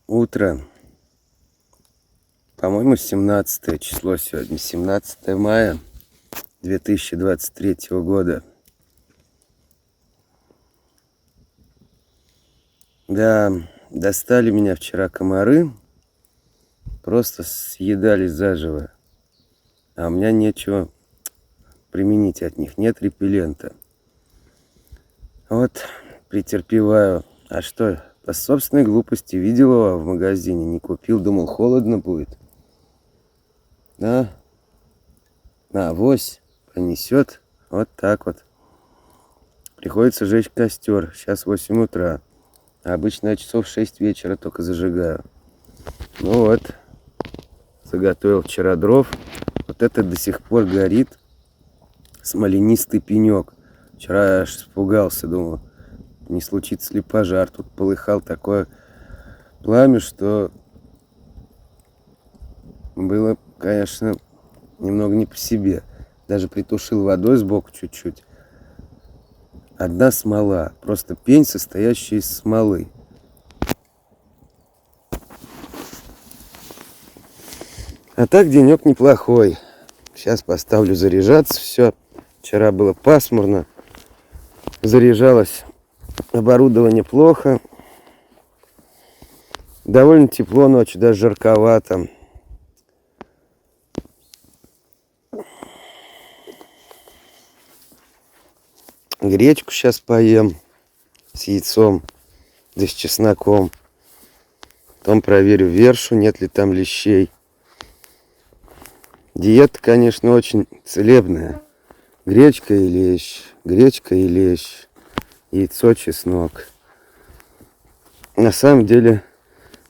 Утро. По-моему, 17 число сегодня. 17 мая 2023 года. Да, достали меня вчера комары. Просто съедали заживо. А у меня нечего применить от них. Нет репеллента. Вот, претерпеваю. А что, по собственной глупости видел его в магазине, не купил, думал, холодно будет. Да, на авось понесет. Вот так вот. Приходится жечь костер. Сейчас 8 утра. А обычно я часов 6 вечера только зажигаю. Ну вот. Заготовил вчера дров. Вот это до сих пор горит. Смоленистый пенек. Вчера я аж испугался, думал, не случится ли пожар. Тут полыхал такое пламя, что было, конечно, немного не по себе. Даже притушил водой сбоку чуть-чуть. Одна смола. Просто пень, состоящий из смолы. А так денек неплохой. Сейчас поставлю заряжаться все. Вчера было пасмурно. Заряжалось оборудование плохо. Довольно тепло ночью, даже жарковато. Гречку сейчас поем с яйцом, да с чесноком. Потом проверю вершу, нет ли там лещей. Диета, конечно, очень целебная. Гречка и лещ, яйцо, чеснок. На самом деле,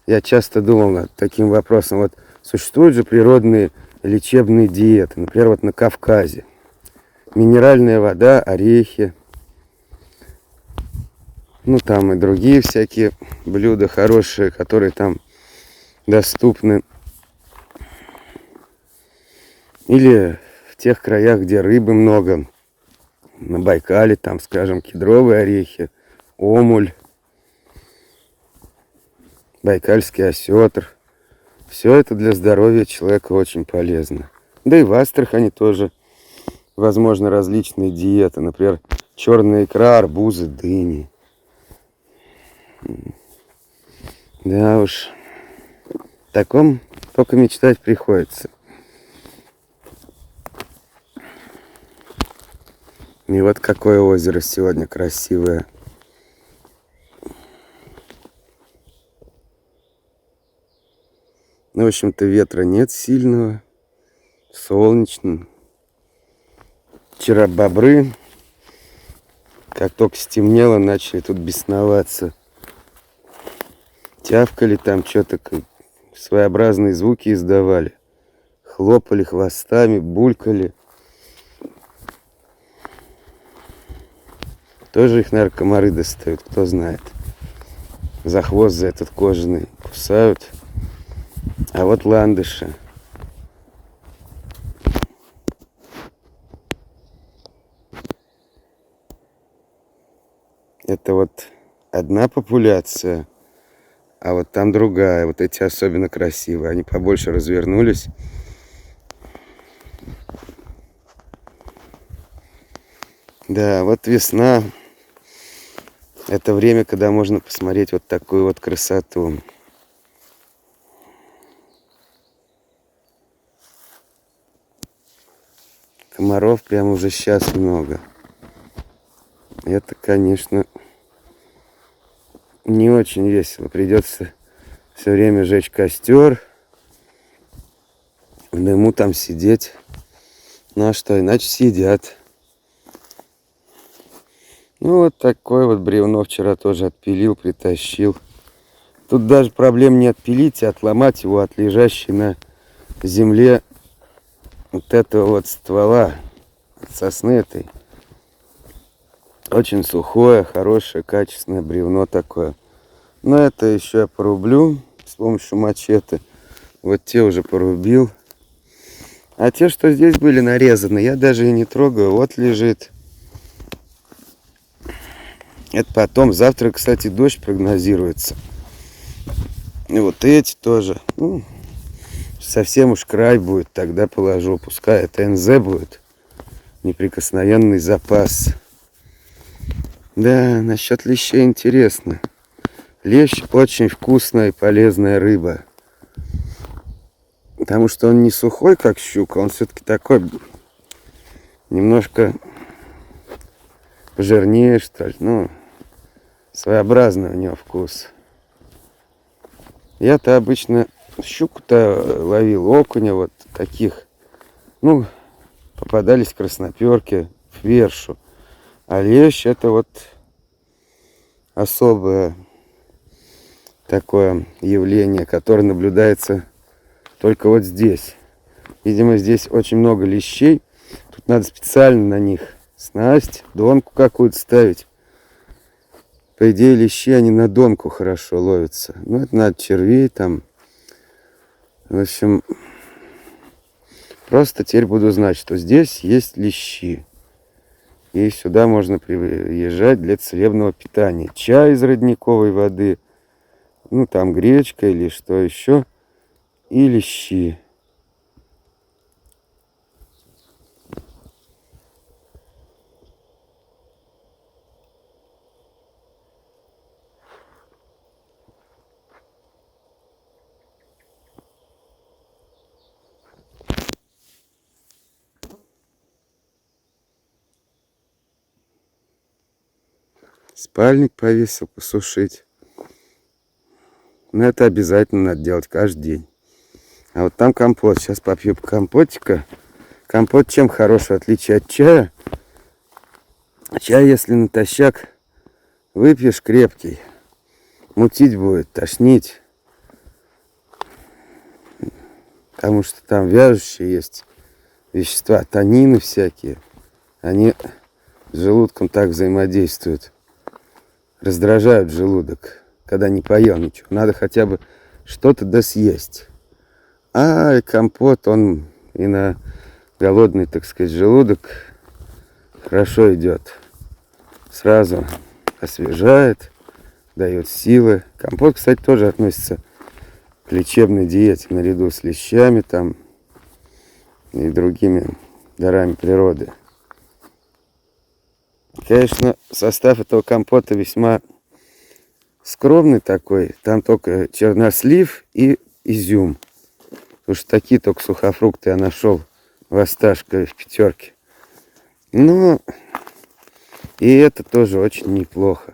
я часто думал над таким вопросом. Вот существуют же природные лечебные диеты. Например, вот на Кавказе. Минеральная вода, орехи. Ну, там и другие всякие блюда хорошие, которые там доступны. Или в тех краях, где рыбы много. На Байкале, там, скажем, кедровые орехи, омуль, байкальский осетр. Все это для здоровья человека очень полезно. Да и в Астрахани тоже возможно различные диеты. Например, черная икра, арбузы, дыни. Да уж, о таком только мечтать приходится. И вот какое озеро сегодня красивое. Ну, в общем-то, ветра нет сильного. Солнечно. Вчера бобры, как только стемнело, начали тут бесноваться. Тявкали там, что-то своеобразные звуки издавали. Хлопали хвостами, булькали. Тоже их, наверное, комары достают, кто знает. За хвост, за этот кожаный кусают. А вот ландыши. Это вот одна популяция, а вот там другая. Вот эти особенно красивые. Они побольше развернулись. Да, вот весна. Это время, когда можно посмотреть вот такую вот красоту. Комаров прямо уже сейчас много. Это, конечно, не очень весело. Придется все время жечь костер, в дыму там сидеть. Ну а что, иначе съедят. Ну вот такое вот бревно вчера тоже отпилил, притащил. Тут даже проблем не отпилить, а отломать его от лежащей на земле вот этого вот ствола, от сосны этой. Очень сухое, хорошее, качественное бревно такое. Но это еще я порублю с помощью мачете. Вот те уже порубил. А те, что здесь были нарезаны, я даже и не трогаю. Вот лежит. Это потом. Завтра, кстати, дождь прогнозируется. И вот эти тоже. Ну, совсем уж край будет, тогда положу. Пускай это НЗ будет. Неприкосновенный запас. Да, насчет лещей интересно. Лещ очень вкусная и полезная рыба. Потому что он не сухой, как щука, он все-таки такой немножко пожирнее, что ли. Ну, своеобразный у него вкус. Я-то обычно щуку-то ловил, окуня вот таких. Ну, попадались красноперки, фершу. А лещ это вот особое такое явление, которое наблюдается только вот здесь. Видимо, здесь очень много лещей. Тут надо специально на них снасть, донку какую-то ставить. По идее, лещи, они на донку хорошо ловятся. Ну, это надо червей там. В общем, просто теперь буду знать, что здесь есть лещи. И сюда можно приезжать для целебного питания. Чай из родниковой воды. Ну, там гречка или что еще. И лещи. Спальник повесил посушить. Но это обязательно надо делать каждый день. А вот там компот. Сейчас попью компотика. Компот чем хорош, в отличие от чая? Чай, если натощак выпьешь крепкий, мутить будет, тошнить. Потому что там вяжущие есть вещества, танины всякие. Они с желудком так взаимодействуют. Раздражают желудок, когда не поел ничего. Надо хотя бы что-то да съесть. А компот, он и на голодный, так сказать, желудок хорошо идет. Сразу освежает, дает силы. Компот, кстати, тоже относится к лечебной диете наряду с лещами там и другими дарами природы. Конечно, состав этого компота весьма скромный такой. Там только чернослив и изюм. Потому что такие только сухофрукты я нашел в Осташкове в пятерке. Но и это тоже очень неплохо.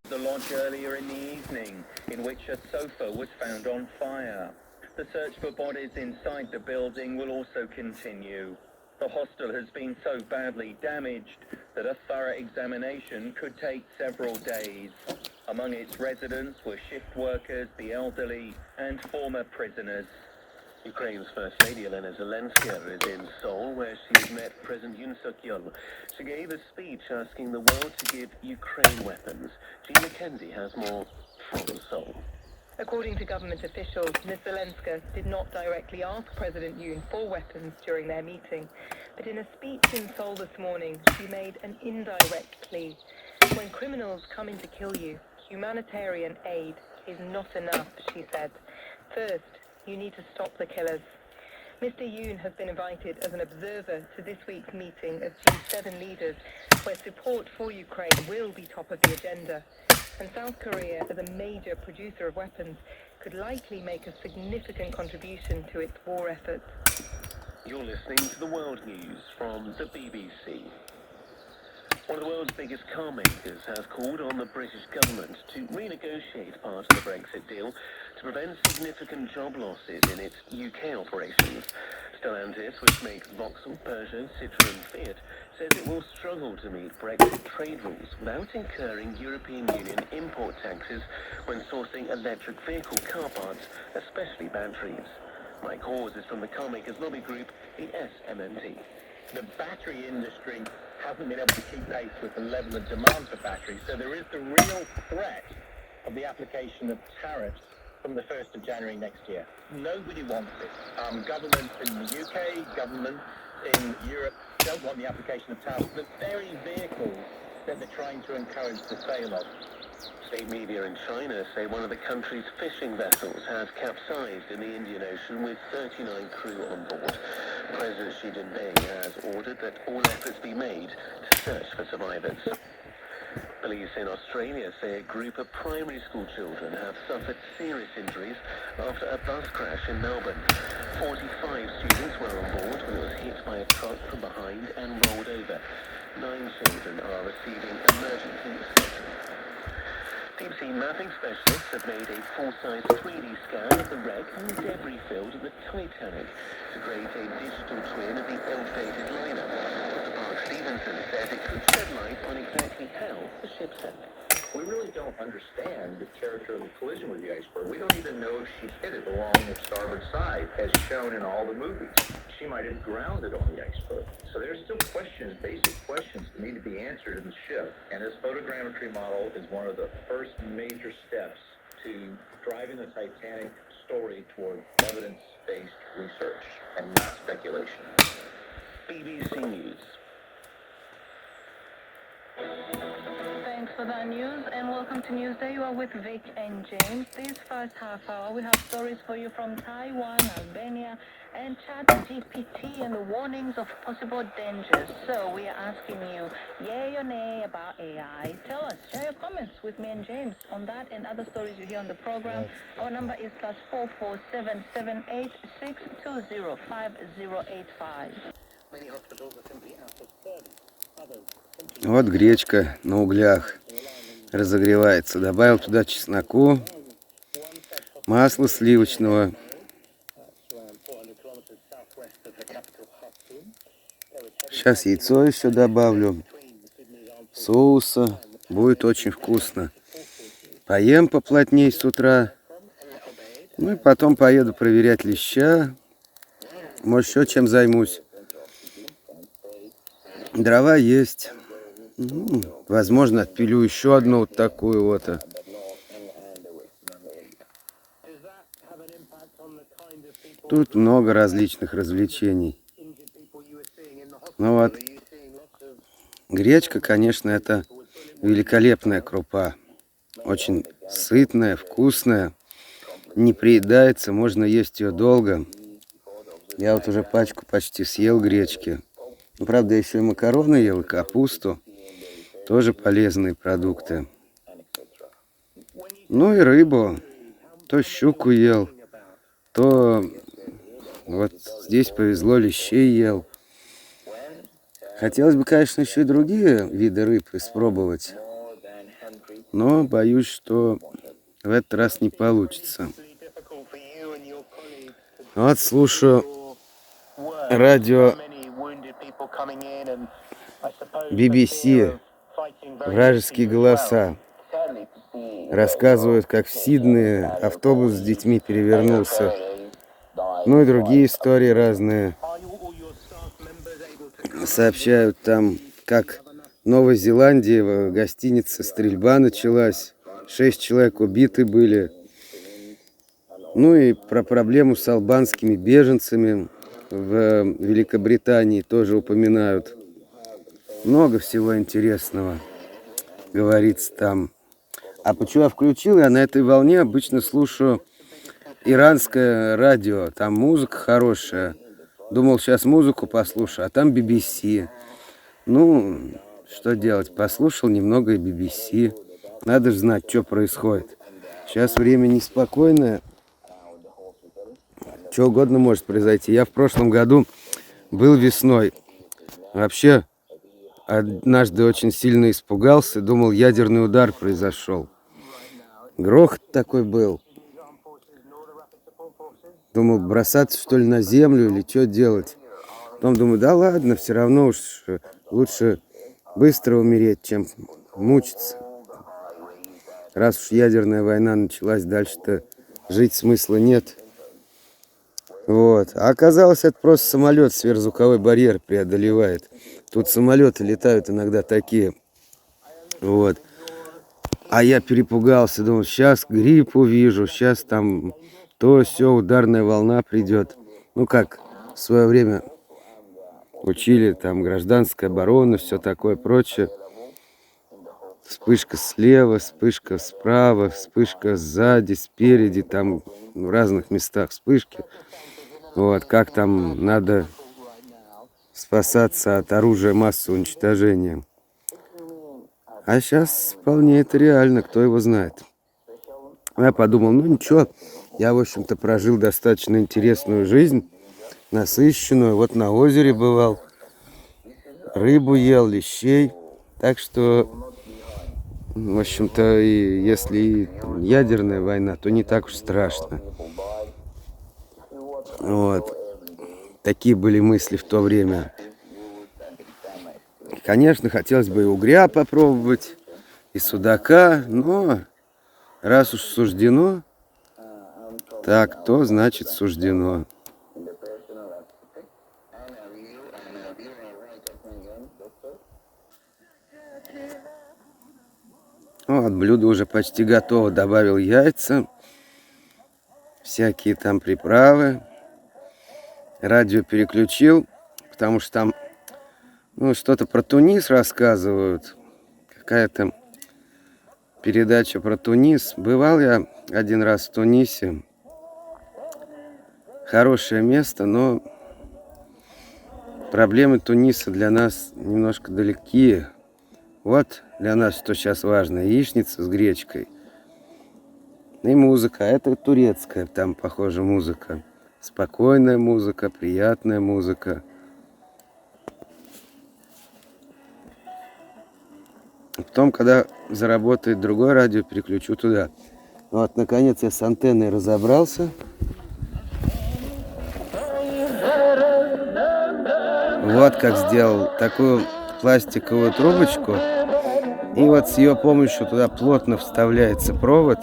The lodge earlier in the evening, in which a sofa was found on fire. The search for bodies inside the building will also continue. The hostel has been so badly damaged that a thorough examination could take several days. Among its residents were shift workers, the elderly, and former prisoners. Ukraine's First Lady Elena Zelenska is in Seoul, where she's met President Yoon Suk-yeol. She gave a speech asking the world to give Ukraine weapons. Jean Mackenzie has more from Seoul. According to government officials, Ms. Zelenska did not directly ask President Yoon for weapons during their meeting. But in a speech in Seoul this morning, she made an indirect plea. When criminals come in to kill you, humanitarian aid is not enough, she said. First, you need to stop the killers. Mr. Yoon has been invited as an observer to this week's meeting of G7 leaders, where support for Ukraine will be top of the agenda. And South Korea, as a major producer of weapons, could likely make a significant contribution to its war efforts. You're listening to the World News from the BBC. One of the world's biggest car makers has called on the British government to renegotiate part of the Brexit deal to prevent significant job losses in its UK operations. Stellantis, which makes Vauxhall, Peugeot, Citroën and Fiat, says it will struggle to meet Brexit trade rules without incurring European Union import taxes when sourcing electric vehicle car parts, especially batteries. Mike Hawes is from the carmakers lobby group, the SMMT. The battery industry hasn't been able to keep pace with the level of demand for batteries, so there is the real threat of the application of tariffs from the 1st of January next year. Nobody wants it. Governments in the UK, governments in Europe don't want the application of tariffs. The very vehicles that they're trying to encourage the sale of. State media in China say one of the country's fishing vessels has capsized in the Indian Ocean with 39 crew on board. President Xi Jinping has ordered that all efforts be made to search for survivors. Police in Australia say a group of primary school children have suffered serious injuries after a bus crash in Melbourne. 45 students were on board when it was hit by a truck from behind and rolled over. 9 children are receiving emergency assistance. Deep-sea mapping specialists have made a full-size 3D scan of the wreck and debris field of the Titanic to create a digital twin of the ill-fated liner. Mark Stevenson says it could shed light on exactly how the ship sank. We really don't understand the character of the collision with the iceberg. We don't even know if she hit it along the starboard side, as shown in all the movies. She might have grounded on the iceberg. So there's still questions, basic questions that need to be answered in the ship. And this photogrammetry model is one of the first major steps to driving the Titanic story toward evidence-based research and not speculation. BBC News. Thanks for that news and welcome to Newsday. You are with Vic and James. This first half hour we have stories for you from Taiwan, Albania and ChatGPT and the warnings of possible dangers. So we are asking you, yay or nay about AI? Tell us, share your comments with me and James on that and other stories you hear on the program. Our number is +44778620505. Many hospitals are simply out of service. Others Вот гречка на углях разогревается. Добавил туда чесноку, масла сливочного. Сейчас яйцо еще добавлю. Соуса. Будет очень вкусно. Поем поплотней с утра. Ну и потом поеду проверять леща. Может, еще чем займусь. Дрова есть. Возможно, отпилю еще одну вот такую вот. Тут много различных развлечений. Ну вот, гречка, конечно, это великолепная крупа. Очень сытная, вкусная. Не приедается, можно есть ее долго. Я вот уже пачку почти съел гречки. Ну, правда, еще и макароны ел, и капусту. Тоже полезные продукты. Ну и рыбу. То щуку ел, то вот здесь повезло, лещей ел. Хотелось бы, конечно, еще и другие виды рыб испробовать. Но боюсь, что в этот раз не получится. Вот слушаю радио BBC. Вражеские голоса. Рассказывают, как в Сиднее автобус с детьми перевернулся. Ну и другие истории разные. Сообщают там, как в Новой Зеландии в гостинице стрельба началась. 6 человек убиты были. Ну и про проблему с албанскими беженцами в Великобритании тоже упоминают. Много всего интересного говорится там. А почему я включил? Я на этой волне обычно слушаю иранское радио. Там музыка хорошая. Думал, сейчас музыку послушаю, а там BBC. Ну, что делать? Послушал немного и BBC. Надо же знать, что происходит. Сейчас время неспокойное. Что угодно может произойти. Я в прошлом году был весной. Вообще, однажды очень сильно испугался. Думал, ядерный удар произошел. Грохот такой был. Думал, бросаться что ли на землю или что делать. Потом думаю, да ладно, все равно уж лучше быстро умереть, чем мучиться. Раз уж ядерная война началась, дальше-то жить смысла нет. Вот. А оказалось, это просто самолет сверхзвуковой барьер преодолевает. Тут самолеты летают иногда такие. Вот. А я перепугался, думал, сейчас грипп увижу, сейчас там то все ударная волна придет. Ну как в свое время учили, там гражданская оборона, все такое прочее. Вспышка слева, вспышка справа, вспышка сзади, спереди, там в разных местах вспышки. Вот, как там надо спасаться от оружия массового уничтожения. А сейчас вполне это реально, кто его знает. Я подумал, ну ничего, я, в общем-то, прожил достаточно интересную жизнь, насыщенную. Вот на озере бывал, рыбу ел, лещей. Так что, в общем-то, и если и ядерная война, то не так уж страшно. Вот. Такие были мысли в то время. Конечно, хотелось бы и угря попробовать, и судака, но раз уж суждено, так, то значит суждено. Вот, блюдо уже почти готово. Добавил яйца, всякие там приправы. Радио переключил, потому что там что-то про Тунис рассказывают. Какая-то передача про Тунис. Бывал я один раз в Тунисе. Хорошее место, но проблемы Туниса для нас немножко далеки. Вот для нас что сейчас важно. Яичница с гречкой. И музыка. Это турецкая, там, похоже, музыка. Спокойная музыка, приятная музыка. Потом, когда заработает другое радио, переключу туда. Вот, наконец, я с антенной разобрался. Вот как сделал такую пластиковую трубочку. И вот с ее помощью туда плотно вставляется провод.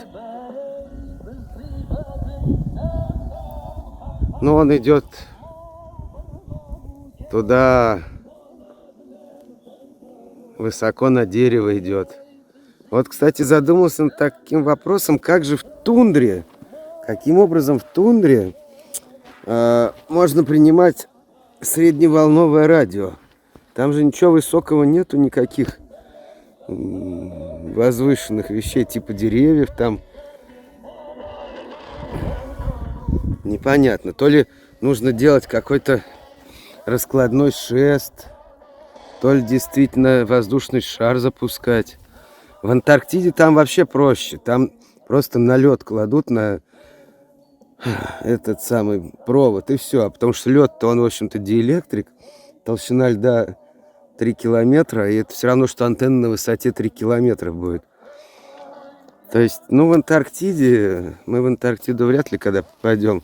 Но он идет туда, высоко на дерево идет. Вот, кстати, задумался над таким вопросом, как же в тундре, каким образом в тундре можно принимать средневолновое радио. Там же ничего высокого нету, никаких возвышенных вещей, типа деревьев там. Непонятно. То ли нужно делать какой-то раскладной шест, то ли действительно воздушный шар запускать. В Антарктиде там вообще проще. Там просто на лед кладут на этот самый провод и все. Потому что лед-то он, в общем-то, диэлектрик. Толщина льда 3 километра. И это все равно, что антенна на высоте 3 километра будет. То есть, в Антарктиде, мы в Антарктиду вряд ли когда попадем.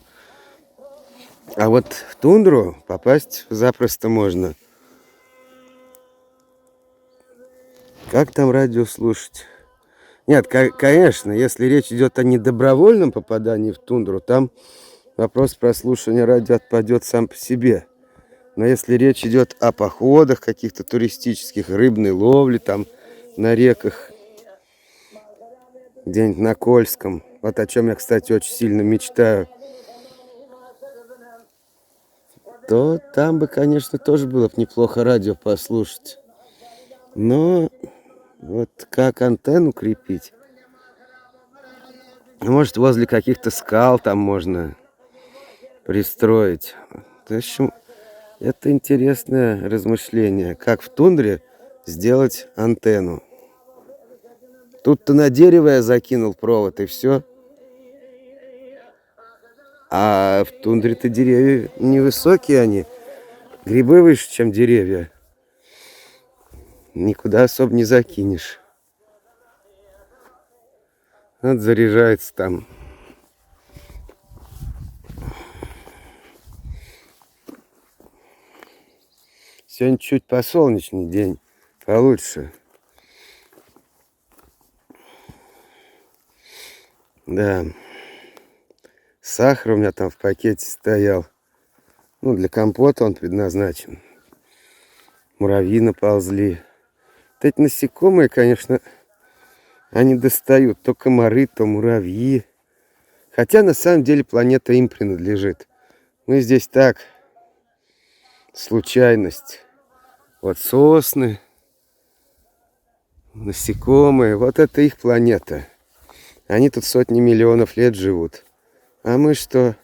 А вот в тундру попасть запросто можно. Как там радио слушать? Нет, конечно, если речь идет о недобровольном попадании в тундру, там вопрос прослушивания радио отпадет сам по себе. Но если речь идет о походах каких-то туристических, рыбной ловле там на реках, где-нибудь на Кольском, вот о чем я, кстати, очень сильно мечтаю, то там бы, конечно, тоже было бы неплохо радио послушать. Но вот как антенну крепить? Может, возле каких-то скал там можно пристроить. В общем, это интересное размышление. Как в тундре сделать антенну. Тут-то на дерево я закинул провод, и все. А в тундре-то деревья невысокие они. Грибы выше, чем деревья. Никуда особо не закинешь. Вот заряжается там. Сегодня чуть посолнечный день. Получше. Да. Сахар у меня там в пакете стоял. Для компота он предназначен. Муравьи наползли. Вот эти насекомые, конечно, Они достают то комары, то муравьи. Хотя на самом деле планета им принадлежит. Мы здесь так, случайность. Вот сосны, насекомые, вот это их планета. Они тут сотни миллионов лет живут. А мы что?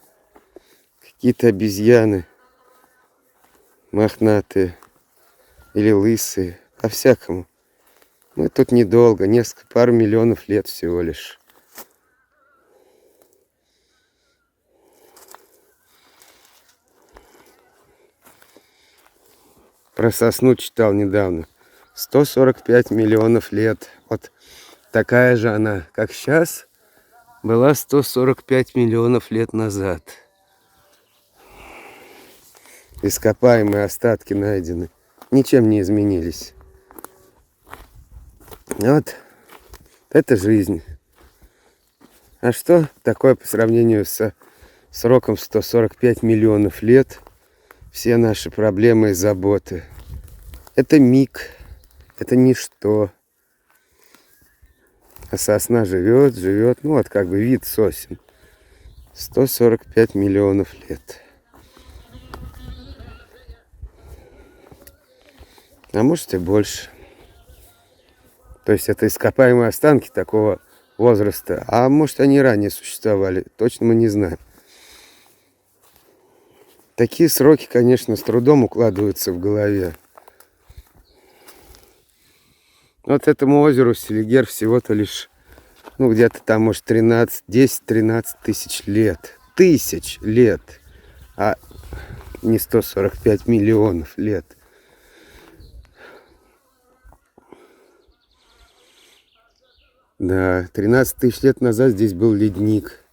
Какие-то обезьяны. Мохнатые. Или лысые. По-всякому. Мы тут недолго. Пару миллионов лет всего лишь. Про сосну читал недавно. 145 миллионов лет. Вот такая же она, как сейчас, была 145 миллионов лет назад. Ископаемые остатки найдены. Ничем не изменились. Вот. Это жизнь. А что такое по сравнению с сроком 145 миллионов лет? Все наши проблемы и заботы. Это миг. Это ничто. А сосна живет, живет. Ну вот как бы вид сосен. 145 миллионов лет. А может и больше. То есть это ископаемые останки такого возраста. А может они ранее существовали. Точно мы не знаем. Такие сроки, конечно, с трудом укладываются в голове. Вот этому озеру Селигер всего-то лишь, ну, где-то там, может, 10-13 тысяч лет. Тысяч лет. А не 145 миллионов лет. Да, 13 тысяч лет назад здесь был ледник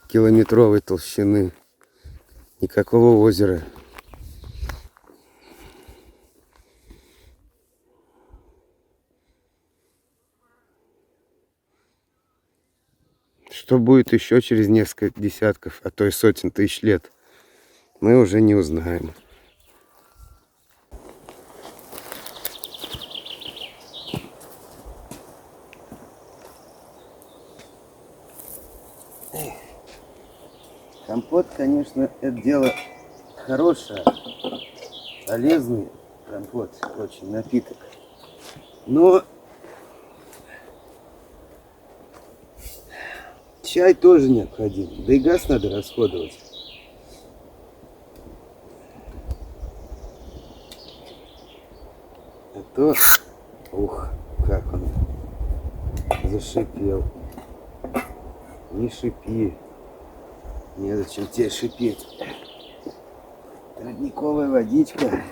километровой толщины. Никакого озера. Что будет еще через несколько десятков, а то и сотен тысяч лет, мы уже не узнаем. Компот, конечно, это дело хорошее, полезный компот, очень напиток. Но чай тоже необходим, да и газ надо расходовать. А то, ух, как он зашипел. Не шипи. Незачем тебе шипеть. Родниковая водичка.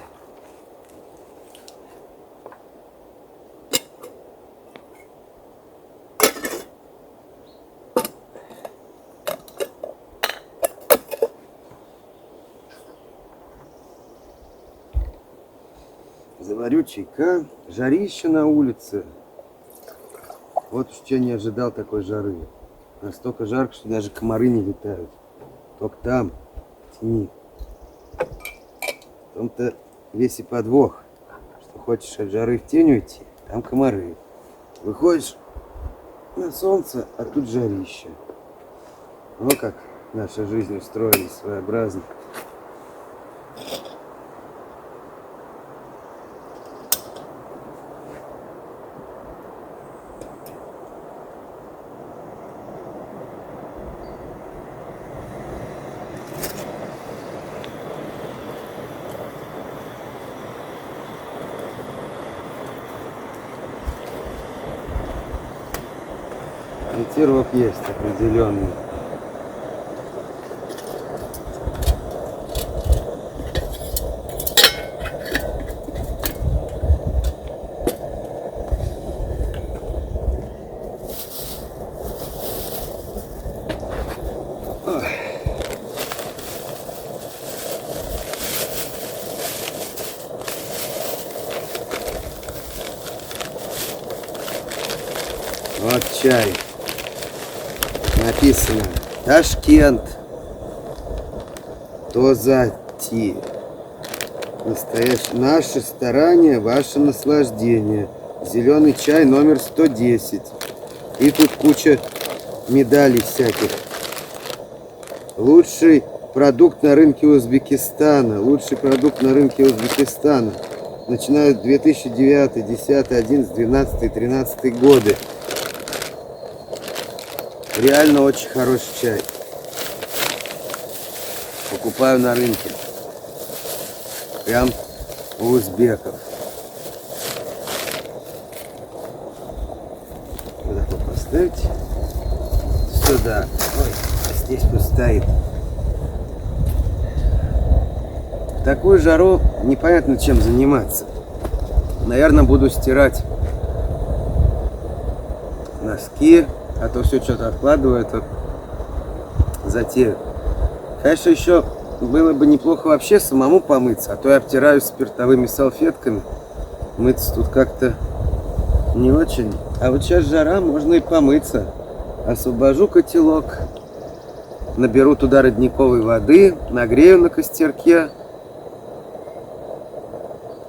Заварю чайка. Жарище на улице. Вот уж что не ожидал такой жары. Настолько жарко, что даже комары не летают. Только там, в тени. В том-то весь и подвох, что хочешь от жары в тень уйти, там комары. Выходишь на солнце, а тут жарище. Ну как наша жизнь устроена своеобразно. Ветерок есть определенный. Вот чай. Написано Ташкент. Тозати. Настоящее. Наше старание, ваше наслаждение. Зеленый чай номер 110. И тут куча медалей всяких. Лучший продукт на рынке Узбекистана. Лучший продукт на рынке Узбекистана. Начиная с 2009, 10, 11, 12, 13 годы. Реально очень хороший чай. Покупаю на рынке. Прям у узбеков. Куда поставить? Сюда. Ой, а здесь пусть стоит. В такую жару непонятно чем заниматься. Наверное, буду стирать носки, а то все что-то откладываю, это затею. Конечно, еще было бы неплохо вообще самому помыться, а то я обтираюсь спиртовыми салфетками. Мыться тут как-то не очень. А вот сейчас жара, можно и помыться. Освобожу котелок, наберу туда родниковой воды, нагрею на костерке.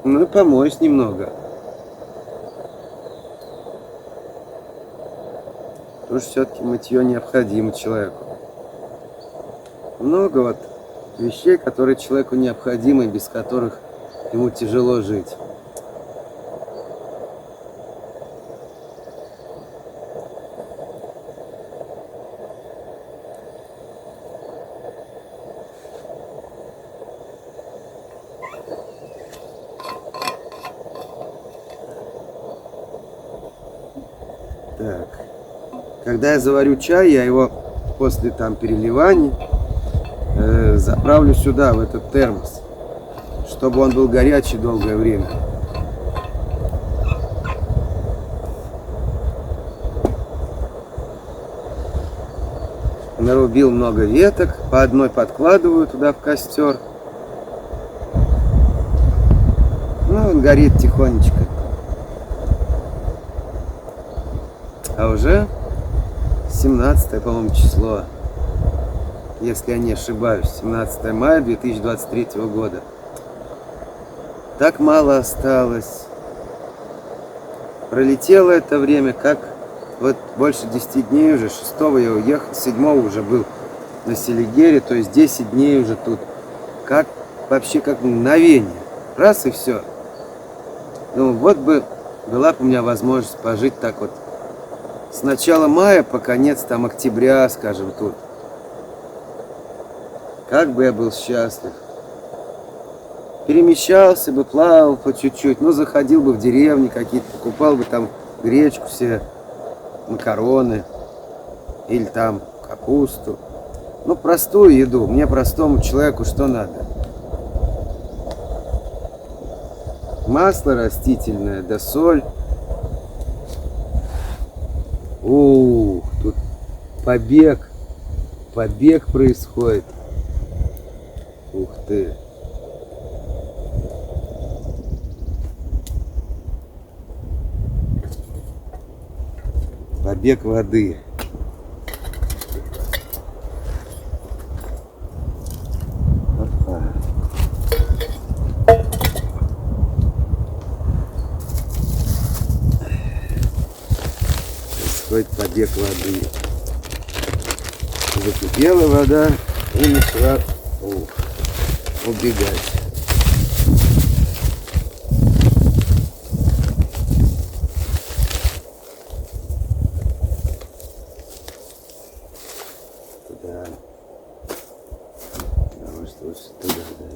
Ну и помоюсь немного. Потому что все-таки мытье необходимо человеку. Много вот вещей, которые человеку необходимы, без которых ему тяжело жить. Так. Когда я заварю чай, я его после там переливаний заправлю сюда, в этот термос, чтобы он был горячий долгое время. Нарубил много веток, по одной подкладываю туда в костер. Ну, он горит тихонечко. А уже 17, по-моему, число, если я не ошибаюсь, 17 мая 2023 года. Так мало осталось. Пролетело это время, как вот больше 10 дней уже. 6 я уехал, 7 уже был на Селигере, то есть 10 дней уже тут. Как вообще, как мгновение. Раз и все. Ну вот бы была бы у меня возможность пожить так вот с начала мая по конец там октября, скажем, тут. Как бы я был счастлив. Перемещался бы, плавал по чуть-чуть, ну заходил бы в деревни какие-то, покупал бы там гречку все, макароны или там капусту. Ну простую еду, мне простому человеку что надо? Масло растительное, да соль. Ух, тут побег происходит. Ух ты. Побег воды. Опа. Происходит побег воды. Закипела вода и начала убегать. Туда. Да, может лучше туда, да.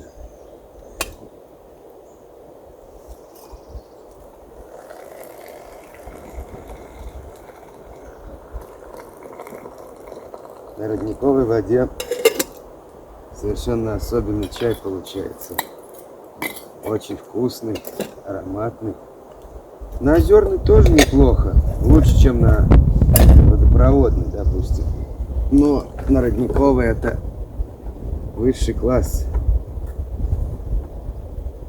На родниковой воде совершенно особенный чай получается. Очень вкусный, ароматный. На озерный тоже неплохо. Лучше, чем на водопроводный, допустим. Но на родниковый это высший класс.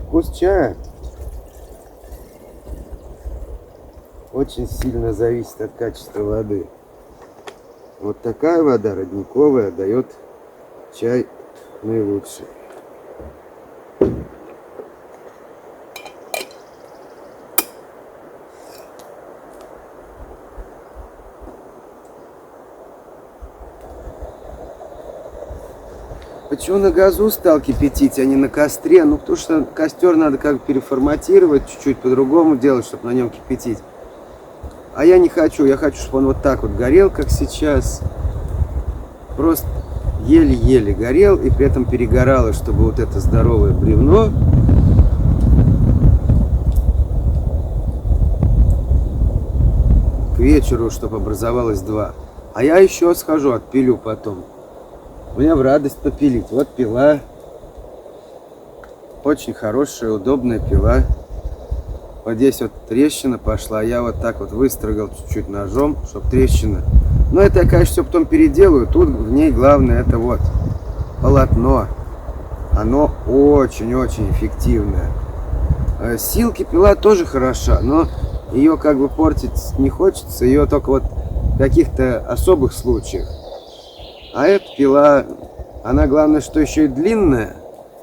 Вкус чая очень сильно зависит от качества воды. Вот такая вода родниковая дает чай наилучший. Почему на газу стал кипятить, а не на костре? Ну, потому что костер надо как бы переформатировать, чуть-чуть по-другому делать, чтобы на нем кипятить. А я не хочу, я хочу, чтобы он вот так вот горел, как сейчас. Просто еле-еле горел, и при этом перегорало, чтобы вот это здоровое бревно к вечеру, чтобы образовалось два. А я еще схожу, отпилю потом. Мне в радость попилить. Вот пила. Очень хорошая, удобная пила. Вот здесь вот трещина пошла. Я вот так вот выстрогал чуть-чуть ножом, чтобы трещина. Но это я, конечно, все потом переделаю. Тут в ней главное это вот полотно. Оно очень-очень эффективное. Силки пила тоже хороша, но ее как бы портить не хочется. Ее только вот в каких-то особых случаях. А эта пила, она главное, что еще и длинная.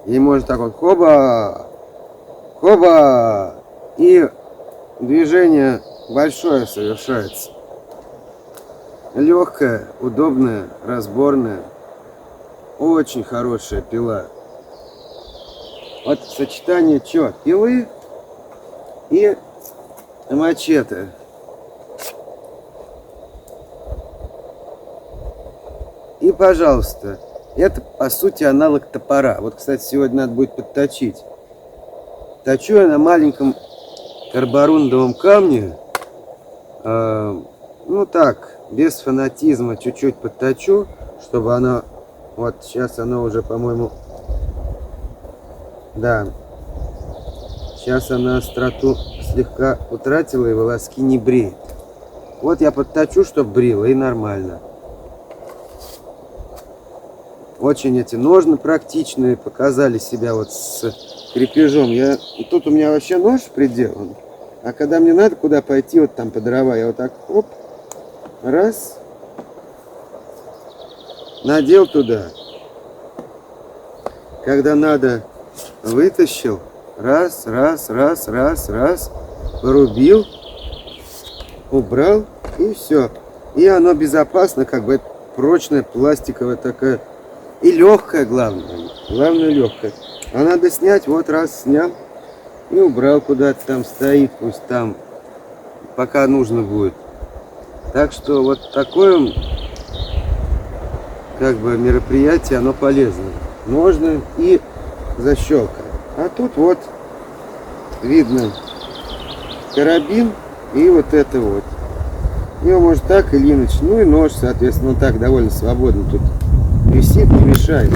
Ей можно так вот хоба, хоба. И движение большое совершается. Легкая, удобная, разборная. Очень хорошая пила. Вот сочетание чего? Пилы и мачете. И, пожалуйста, это, по сути, аналог топора. Вот, кстати, сегодня надо будет подточить. Точу я на маленьком карборундовом камне. Ну так, без фанатизма чуть-чуть подточу, чтобы она... Вот сейчас она уже, по-моему... Да. Сейчас она остроту слегка утратила и волоски не бреет. Вот я подточу, чтобы брила, и нормально. Очень эти ножны практичные, показали себя вот с крепежом. И тут у меня вообще нож приделан. А когда мне надо куда пойти, вот там по дрова, я вот так, оп, раз, надел туда. Когда надо, вытащил, раз, порубил, убрал, и все. И оно безопасно, как бы прочная, пластиковая такая. И легкая, главное. Главное легкая. А надо снять, вот раз снял и убрал куда-то, там стоит, пусть там, пока нужно будет. Так что вот такое как бы мероприятие, оно полезно. Можно и защелка. А тут вот видно карабин и вот это вот. Его может так или иначе. Ну и нож, соответственно, он так довольно свободно тут висит, не мешает.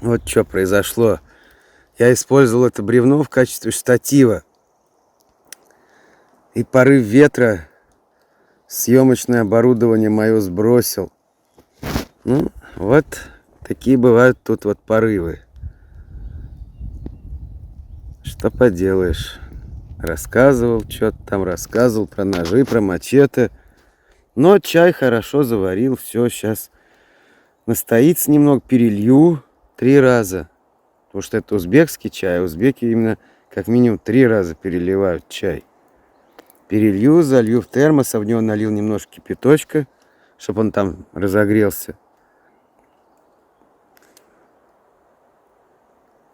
Вот что произошло. Я использовал это бревно в качестве штатива. И порыв ветра съемочное оборудование мое сбросил. Ну, вот такие бывают тут вот порывы. Что поделаешь. Рассказывал, что-то там рассказывал про ножи, про мачете. Но чай хорошо заварил, все, сейчас настоится немного, перелью 3 раза. Потому что это узбекский чай, а узбеки именно как минимум 3 раза переливают чай. Перелью, залью в термос, а в него налил немножко кипяточка, чтобы он там разогрелся.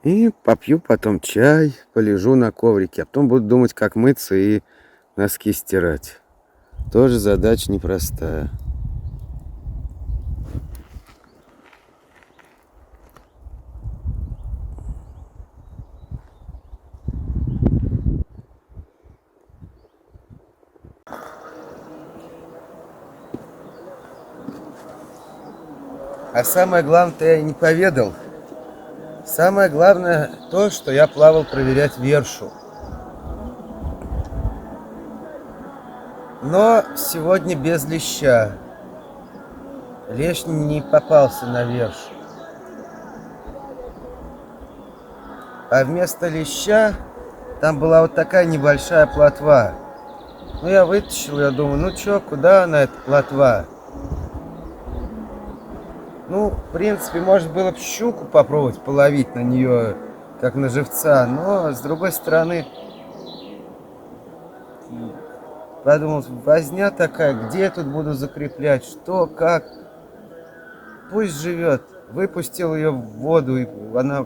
И попью потом чай, полежу на коврике. А потом буду думать, как мыться и носки стирать. Тоже задача непростая. А самое главное-то я и не поведал. Самое главное то, что я плавал проверять вершу. Но сегодня без леща. Лещ не попался на вершу. А вместо леща там была вот такая небольшая плотва. Ну я вытащил, я думаю, ну чё, куда она, эта плотва? Ну, в принципе, может было бы щуку попробовать половить на нее, как на живца, но с другой стороны, Подумал, возня такая, где я тут буду закреплять, что, как. Пусть живет. Выпустил ее в воду, и она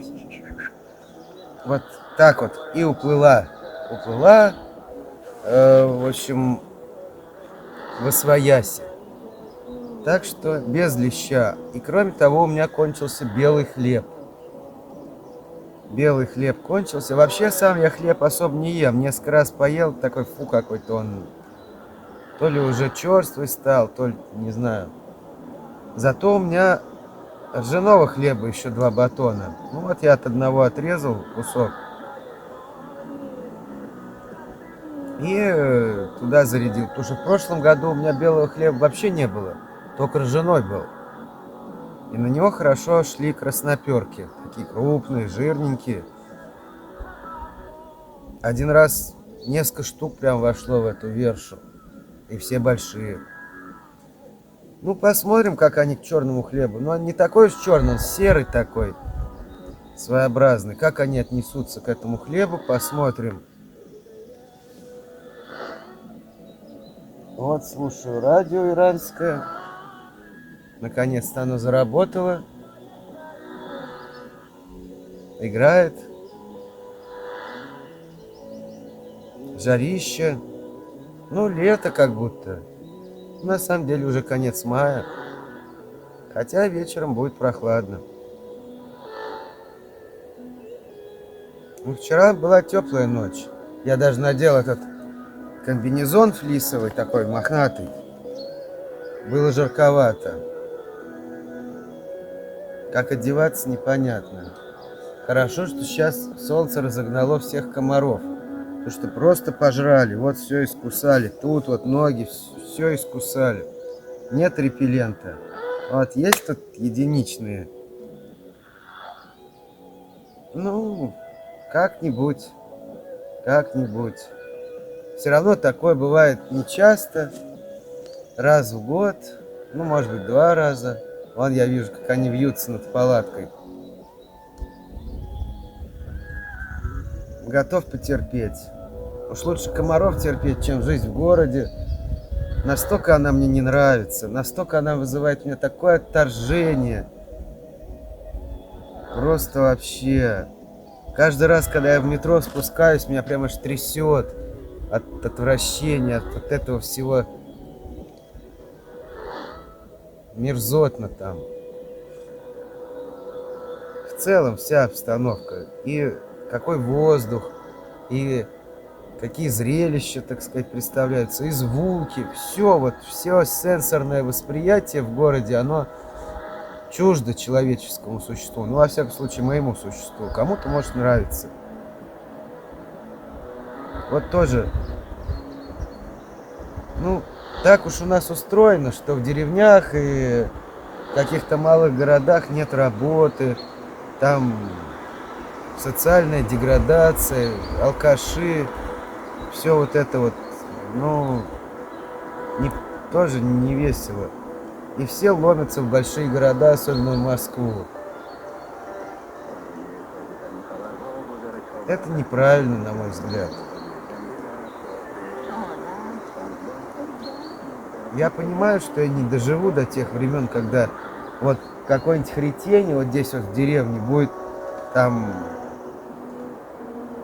вот так вот и уплыла. Уплыла, в общем, восвояси. Так что без леща. И кроме того, у меня кончился белый хлеб. Белый хлеб кончился. Вообще сам я хлеб особо не ем. Несколько раз поел, такой фу какой-то он. То ли уже черствый стал, то ли не знаю. Зато у меня ржаного хлеба еще 2 батона. Ну вот я от одного отрезал кусок. И туда зарядил. Потому что в прошлом году у меня белого хлеба вообще не было. Только ржаной был. И на него хорошо шли красноперки. Такие крупные, жирненькие. Один раз несколько штук прям вошло в эту вершу. И все большие. Ну, посмотрим, как они к черному хлебу. Ну, он не такой уж черный, он серый такой. Своеобразный. Как они отнесутся к этому хлебу, посмотрим. Вот, слушаю радио иранское. Наконец-то оно заработало. Играет. Жарище. Ну, лето как будто. На самом деле уже конец мая. Хотя вечером будет прохладно. Ну, вчера была теплая ночь. Я даже надел этот комбинезон флисовый, такой мохнатый. Было жарковато. Как одеваться, непонятно. Хорошо, что сейчас солнце разогнало всех комаров. Потому что просто пожрали. Вот все искусали. Тут вот ноги, все искусали. Нет репеллента. Вот есть тут единичные. Ну, как-нибудь. Как-нибудь. Все равно такое бывает нечасто. Раз в год. Ну, может быть, 2 раза. Вон я вижу, как они вьются над палаткой. Готов потерпеть. Уж лучше комаров терпеть, чем жизнь в городе. Настолько она мне не нравится. Настолько она вызывает у меня такое отторжение. Просто вообще. Каждый раз, когда я в метро спускаюсь, меня прямо аж трясет от отвращения, от этого всего. Мерзотно там. В целом вся обстановка. И какой воздух, и какие зрелища, так сказать, представляются, и звуки. Все сенсорное восприятие в городе, оно чуждо человеческому существу. Ну, во всяком случае, моему существу. Кому-то может нравиться. Вот тоже. Ну, так уж у нас устроено, что в деревнях и каких-то малых городах нет работы, там социальная деградация, алкаши, все вот это вот, ну, тоже не весело. И все ломятся в большие города, особенно в Москву. Это неправильно, на мой взгляд. Я понимаю, что я не доживу до тех времен, когда вот какой-нибудь хретень вот здесь вот в деревне будет там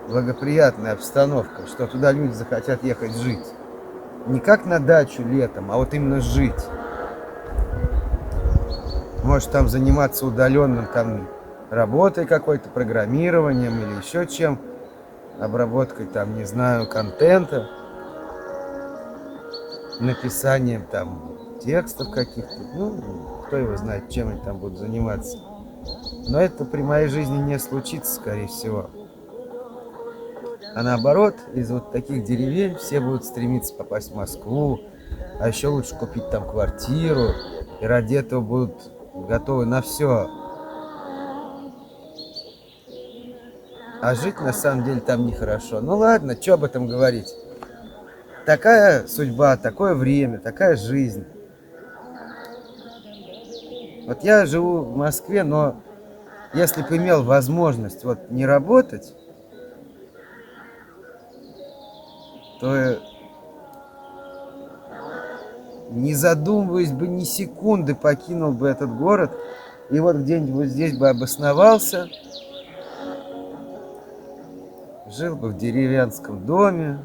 благоприятная обстановка, что туда люди захотят ехать жить. Не как на дачу летом, а вот именно жить. Может там заниматься удаленным там работой какой-то, программированием или еще чем, обработкой там, не знаю, контента, написанием там текстов каких-то, ну, кто его знает, чем они там будут заниматься. Но это при моей жизни не случится, скорее всего. А наоборот, из вот таких деревень все будут стремиться попасть в Москву, а еще лучше купить там квартиру, и ради этого будут готовы на все. А жить на самом деле там нехорошо. Ну ладно, что об этом говорить. Такая судьба, такое время, такая жизнь. Вот я живу в Москве, но если бы имел возможность вот не работать, то не задумываясь бы ни секунды, покинул бы этот город, и вот где-нибудь вот здесь бы обосновался, жил бы в деревенском доме,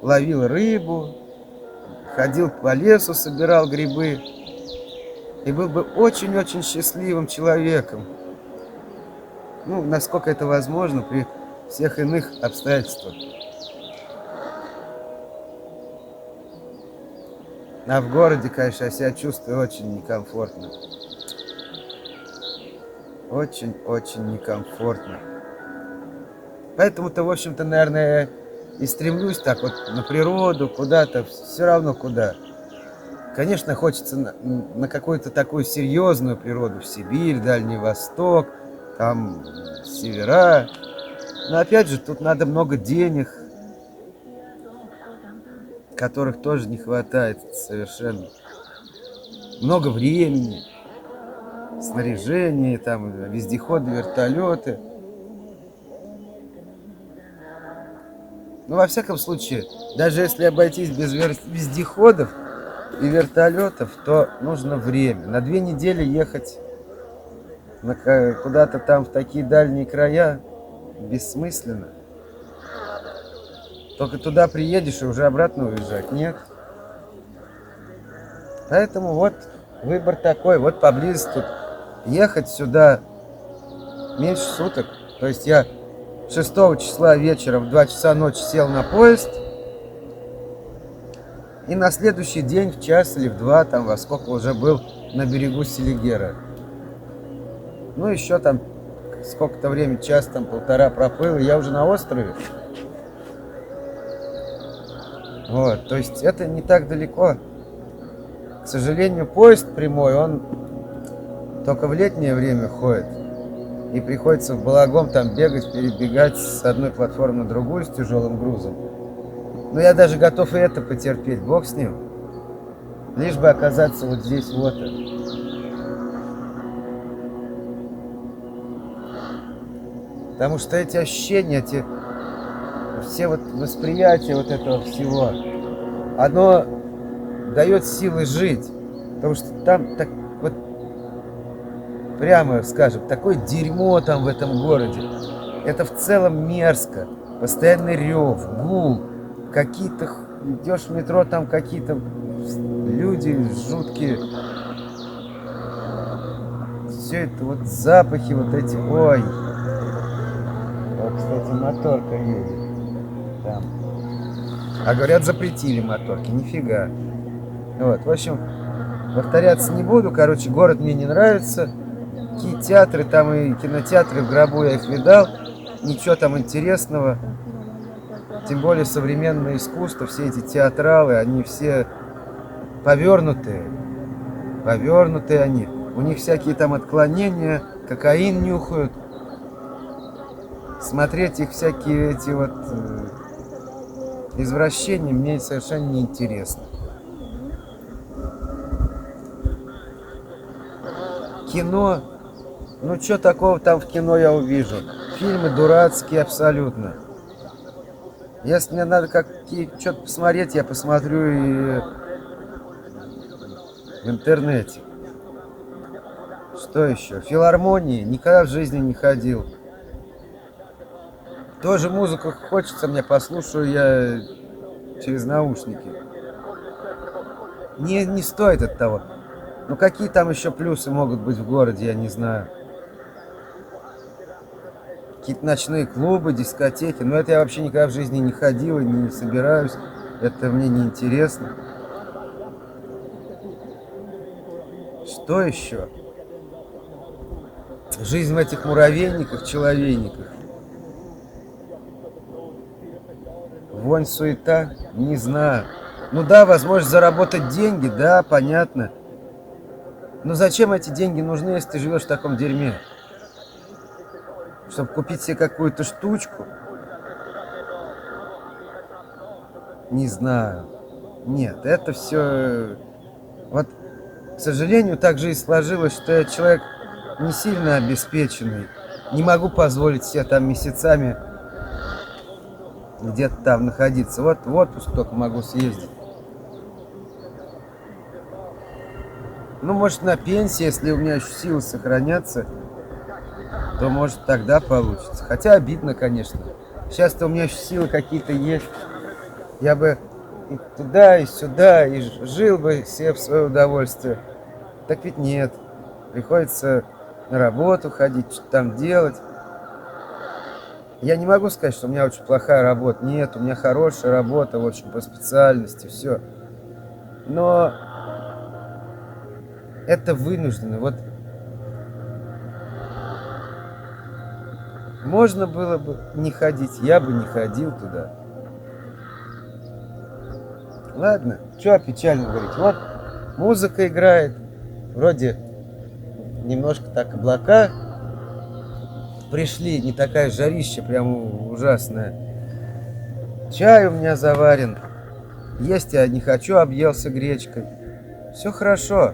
ловил рыбу, ходил по лесу, собирал грибы и был бы очень-очень счастливым человеком. Ну, насколько это возможно при всех иных обстоятельствах. А в городе, конечно, я себя чувствую очень некомфортно. Очень-очень некомфортно. Поэтому-то, в общем-то, наверное, я и стремлюсь так вот на природу, куда-то, все равно куда. Конечно, хочется на какую-то такую серьезную природу, в Сибирь, Дальний Восток, там севера. Но опять же, тут надо много денег, которых тоже не хватает совершенно. Много времени, снаряжение, там вездеходы, вертолеты. Но во всяком случае, даже если обойтись без вездеходов и вертолетов, то нужно время. На 2 недели ехать куда-то там в такие дальние края бессмысленно. Только туда приедешь и уже обратно уезжать. Нет. Поэтому вот выбор такой. Вот поблизости тут ехать сюда меньше суток. То есть я 6 числа вечером в 2 часа ночи сел на поезд. И на следующий день в час или в 2, там во сколько уже был на берегу Селигера. Ну еще там сколько-то времени, час, там полтора проплыл, и я уже на острове. Вот, то есть это не так далеко. К сожалению, поезд прямой, он только в летнее время ходит. И приходится в Балагом там бегать, перебегать с одной платформы на другую с тяжелым грузом. Но я даже готов и это потерпеть, бог с ним. Лишь бы оказаться вот здесь вот. Потому что эти ощущения, эти все вот восприятия вот этого всего, оно дает силы жить. Потому что там так вот, прямо скажем, такое дерьмо там в этом городе. Это в целом мерзко. Постоянный рев, гул. Какие-то, идешь в метро, там какие-то люди жуткие. Все это вот запахи вот эти, ой. Вот, кстати, моторка едет там. А говорят, запретили моторки, нифига. Вот, в общем, повторяться не буду. Короче, город мне не нравится. Какие театры там и кинотеатры в гробу я их видал. Ничего там интересного. Тем более современное искусство, все эти театралы, они все повернутые. Повернутые они. У них всякие там отклонения, кокаин нюхают. Смотреть их всякие эти вот извращения мне совершенно не интересно. Кино, ну что такого там в кино я увижу? Фильмы дурацкие абсолютно. Если мне надо что-то посмотреть, я посмотрю и в интернете. Что еще? Филармонии никогда в жизни не ходил. Тоже музыку хочется мне, послушаю я через наушники. Не стоит от того. Ну какие там еще плюсы могут быть в городе, я не знаю. Какие-то ночные клубы, дискотеки. Но это я вообще никогда в жизни не ходил и не собираюсь. Это мне не интересно. Что еще? Жизнь в этих муравейниках, человейниках. Вонь, суета, не знаю. Ну да, возможность заработать деньги, да, понятно. Но зачем эти деньги нужны, если ты живешь в таком дерьме? Чтобы купить себе какую-то штучку? Не знаю. Нет, это все... Вот, к сожалению, так же и сложилось, что я человек не сильно обеспеченный. Не могу позволить себе там месяцами где-то там находиться. Вот в отпуск только могу съездить. Ну, может, на пенсии, если у меня еще силы сохранятся, то, может, тогда получится. Хотя обидно, конечно. Сейчас-то у меня еще силы какие-то есть. Я бы и туда, и сюда, и жил бы себе в свое удовольствие. Так ведь нет. Приходится на работу ходить, что-то там делать. Я не могу сказать, что у меня очень плохая работа. Нет, у меня хорошая работа, в общем, по специальности, все. Но это вынуждено. Вот можно было бы не ходить, я бы не ходил туда. Ладно, что печально говорить. Вот музыка играет, вроде немножко так облака пришли, не такая жарища, прям ужасная. Чай у меня заварен, есть я не хочу, объелся гречкой. Все хорошо.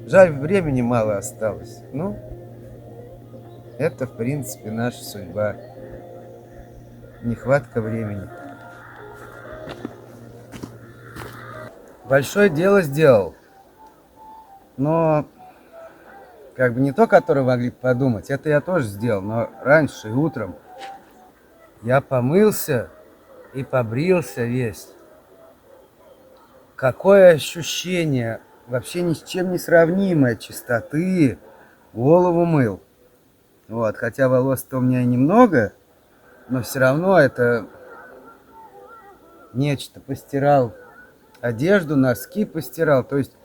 Жаль, времени мало осталось. Ну, это, в принципе, наша судьба. Нехватка времени. Большое дело сделал. Но как бы не то, которое могли подумать. Это я тоже сделал. Но раньше, утром, я помылся и побрился весь. Какое ощущение, вообще ни с чем не сравнимое чистоты, голову мыл. Вот, хотя волос-то у меня и немного, но все равно это нечто. Постирал одежду, носки постирал, то есть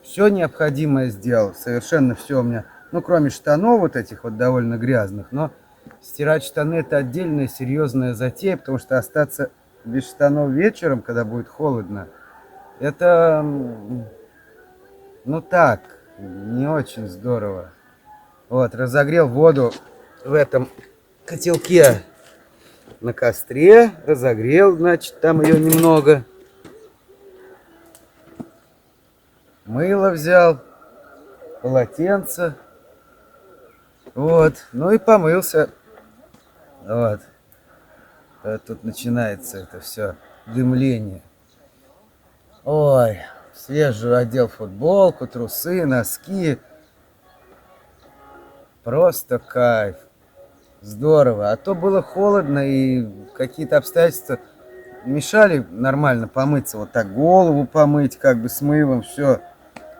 все необходимое сделал, совершенно все у меня, ну, кроме штанов вот этих вот довольно грязных, но стирать штаны — это отдельная серьезная затея, потому что остаться без штанов вечером, когда будет холодно, это, ну так, не очень здорово. Вот, разогрел воду в этом котелке на костре, разогрел, значит, там ее немного. Мыло взял, полотенце, вот, ну и помылся. Вот, тут начинается это все дымление. Ой, свежую одел футболку, трусы, носки. Просто кайф. Здорово. А то было холодно, и какие-то обстоятельства мешали нормально помыться. Вот так голову помыть, как бы с мылом, все.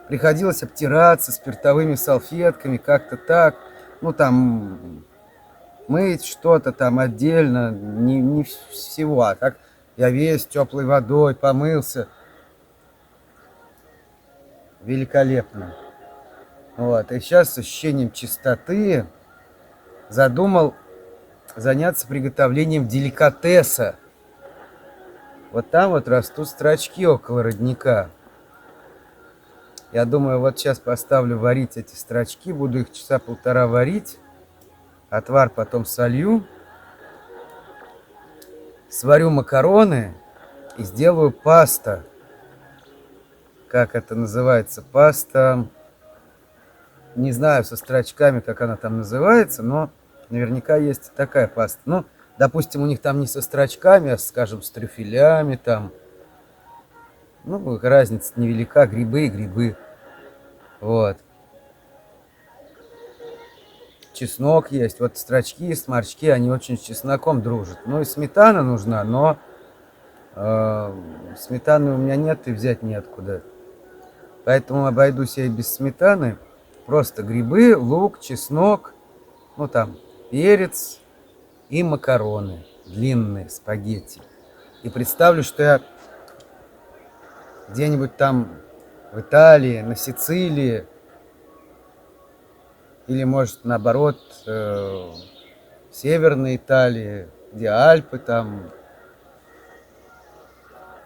Приходилось обтираться спиртовыми салфетками, как-то так. Ну, там, мыть что-то там отдельно, не всего. А так я весь теплой водой помылся. Великолепно. Вот, и сейчас с ощущением чистоты задумал заняться приготовлением деликатеса. Вот там вот растут строчки около родника. Я думаю, вот сейчас поставлю варить эти строчки, буду их часа полтора варить, отвар потом солью, сварю макароны и сделаю паста. Как это называется? Паста... Не знаю со строчками, как она там называется, но наверняка есть такая паста. Ну, допустим, у них там не со строчками, а, скажем, с трюфелями там. Ну, разница невелика, грибы и грибы. Вот. Чеснок есть. Вот строчки, сморчки, они очень с чесноком дружат. Ну и сметана нужна, но сметаны у меня нет и взять неоткуда. Поэтому обойдусь я и без сметаны. Просто грибы, лук, чеснок, ну там перец и макароны. Длинные спагетти. И представлю, что я где-нибудь там в Италии, на Сицилии, или, может, наоборот, в Северной Италии, где Альпы там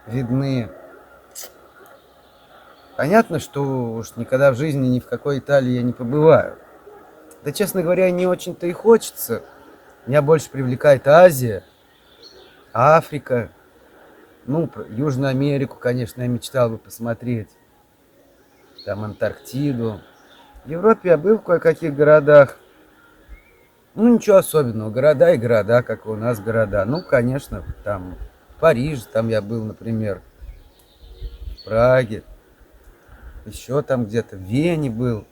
видны. Понятно, что уж никогда в жизни ни в какой Италии я не побываю. Да, честно говоря, не очень-то и хочется. Меня больше привлекает Азия, Африка. Ну, Южную Америку, конечно, я мечтал бы посмотреть. Там Антарктиду. В Европе я был в кое-каких городах. Ну, ничего особенного. Города и города, как у нас города. Ну, конечно, там Париж, там я был, например, в Праге. еще там где-то в Вене был.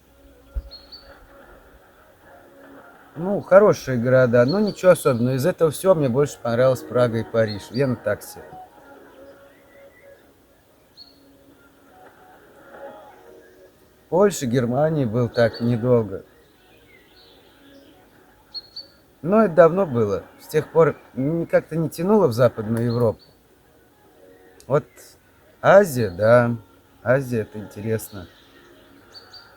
Ну, хорошие города, но ничего особенного. Из этого всего мне больше понравилась Прага и Париж. Вена так себе. Польша, Германия был так недолго. Но это давно было. С тех пор как-то не тянуло в Западную Европу. Вот Азия, да. Азия это интересно.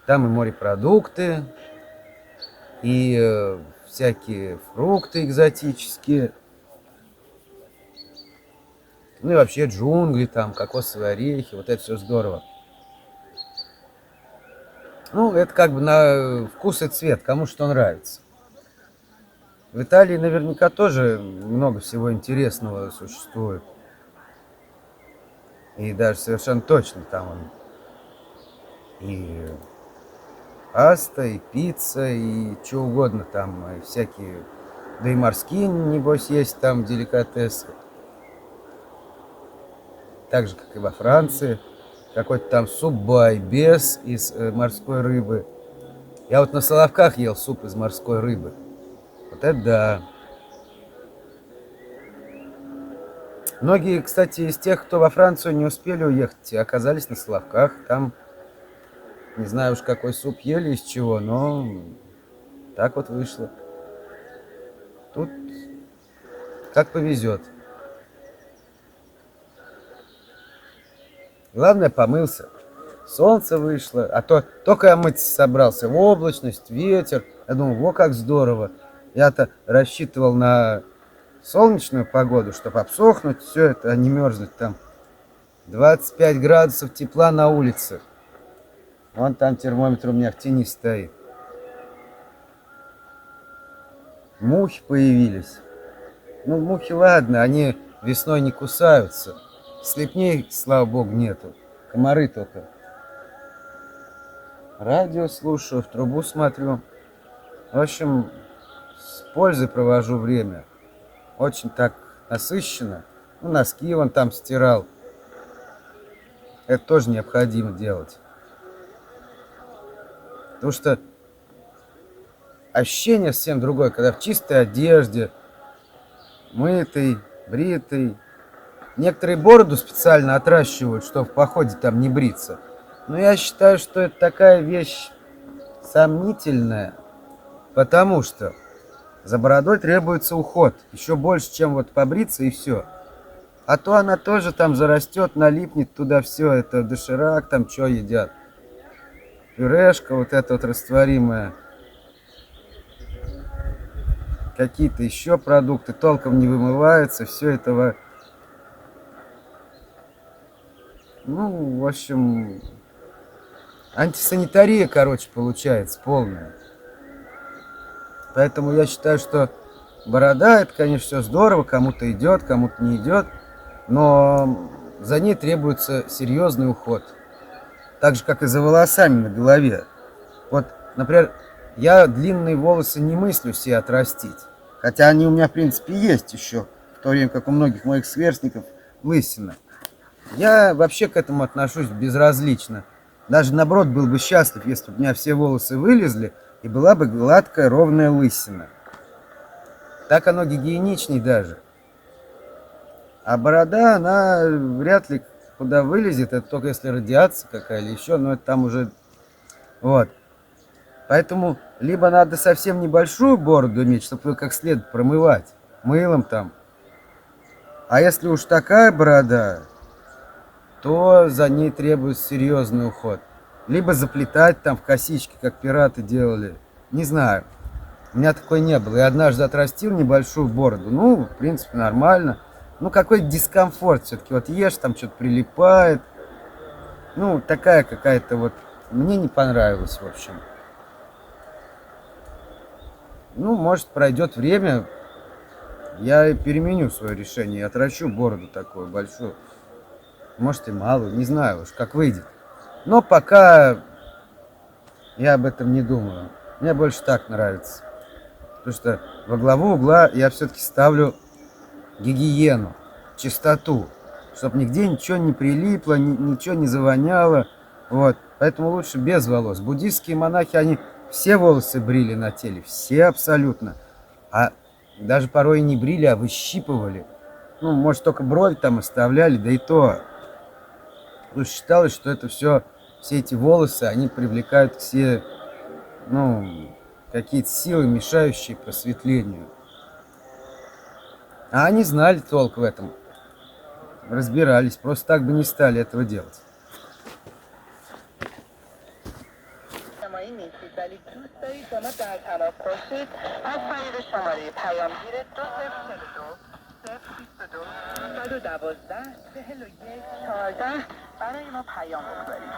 Там и морепродукты, и всякие фрукты экзотические. Ну и вообще джунгли, там, кокосовые орехи. Вот это все здорово. Ну, это как бы на вкус и цвет, кому что нравится. В Италии наверняка тоже много всего интересного существует. И даже совершенно точно там и паста, и пицца, и что угодно там, и всякие, да и морские, небось, есть там деликатесы. Так же, как и во Франции. Какой-то там суп байбес из морской рыбы. Я вот на Соловках ел суп из морской рыбы. Вот это да. Многие, кстати, из тех, кто во Францию не успели уехать, оказались на Соловках. Там, не знаю уж, какой суп ели, из чего, но так вот вышло. Тут как повезет. Главное, помылся. Солнце вышло, а то только я мыться собрался. Облачность, ветер. Я думал, во как здорово. Я-то рассчитывал на солнечную погоду, чтобы обсохнуть все это, а не мерзнуть там. 25 градусов тепла на улице. Вон там термометр у меня в тени стоит. Мухи появились. Ну, мухи, ладно, они весной не кусаются. Слепней, слава богу, нету. Комары только. Радио слушаю, в трубу смотрю. В общем, с пользой провожу время. Очень так насыщенно. Ну, носки вон там стирал. Это тоже необходимо делать. Потому что ощущение совсем другое, когда в чистой одежде, мытый, бритый. Некоторые бороду специально отращивают, чтобы в походе там не бриться. Но я считаю, что это такая вещь сомнительная, потому что за бородой требуется уход. Еще больше, чем вот побриться и все. А то она тоже там зарастет, налипнет туда все. Это доширак, там что едят. Пюрешка вот эта вот растворимая. Какие-то еще продукты толком не вымываются. Все этого... Ну, в общем, антисанитария, короче, получается полная. Поэтому я считаю, что борода, это, конечно, все здорово, кому-то идет, кому-то не идет, но за ней требуется серьезный уход. Так же, как и за волосами на голове. Вот, например, я длинные волосы не мыслю себе отрастить. Хотя они у меня, в принципе, есть еще, в то время как у многих моих сверстников лысина. Я вообще к этому отношусь безразлично. Даже наоборот был бы счастлив, если бы у меня все волосы вылезли и была бы гладкая ровная лысина. Так оно гигиеничней даже. А борода, она вряд ли куда вылезет, это только если радиация какая или еще, но это там уже... Вот. Поэтому либо надо совсем небольшую бороду иметь, чтобы ее как следует промывать мылом там. А если уж такая борода, то за ней требуется серьезный уход. Либо заплетать там в косички, как пираты делали. Не знаю. У меня такой не было. Я однажды отрастил небольшую бороду. Ну, в принципе, нормально. Ну, какой-то дискомфорт все-таки. Вот ешь, там что-то прилипает. Ну, такая какая-то вот... Мне не понравилось, в общем. Ну, может, пройдет время, я переменю свое решение. Я отращу бороду такую большую. Может и малую, не знаю уж, как выйдет. Но пока я об этом не думаю. Мне больше так нравится. Потому что во главу угла я все-таки ставлю гигиену, чистоту. Чтобы нигде ничего не прилипло, ничего не завоняло. Вот. Поэтому лучше без волос. Буддистские монахи, они все волосы брили на теле, все абсолютно. А даже порой и не брили, а выщипывали. Ну, может, только бровь там оставляли, да и то. Ну, считалось, что это все эти волосы, они привлекают к себе, ну, какие-то силы, мешающие просветлению. А они знали толк в этом, разбирались, просто так бы не стали этого делать. شمایی نیستید ولی دوست دارید با ما در تماس باشید از طریق شماره پیامگیر 2042 022 112 41 14 برای ما پیام بگذارید.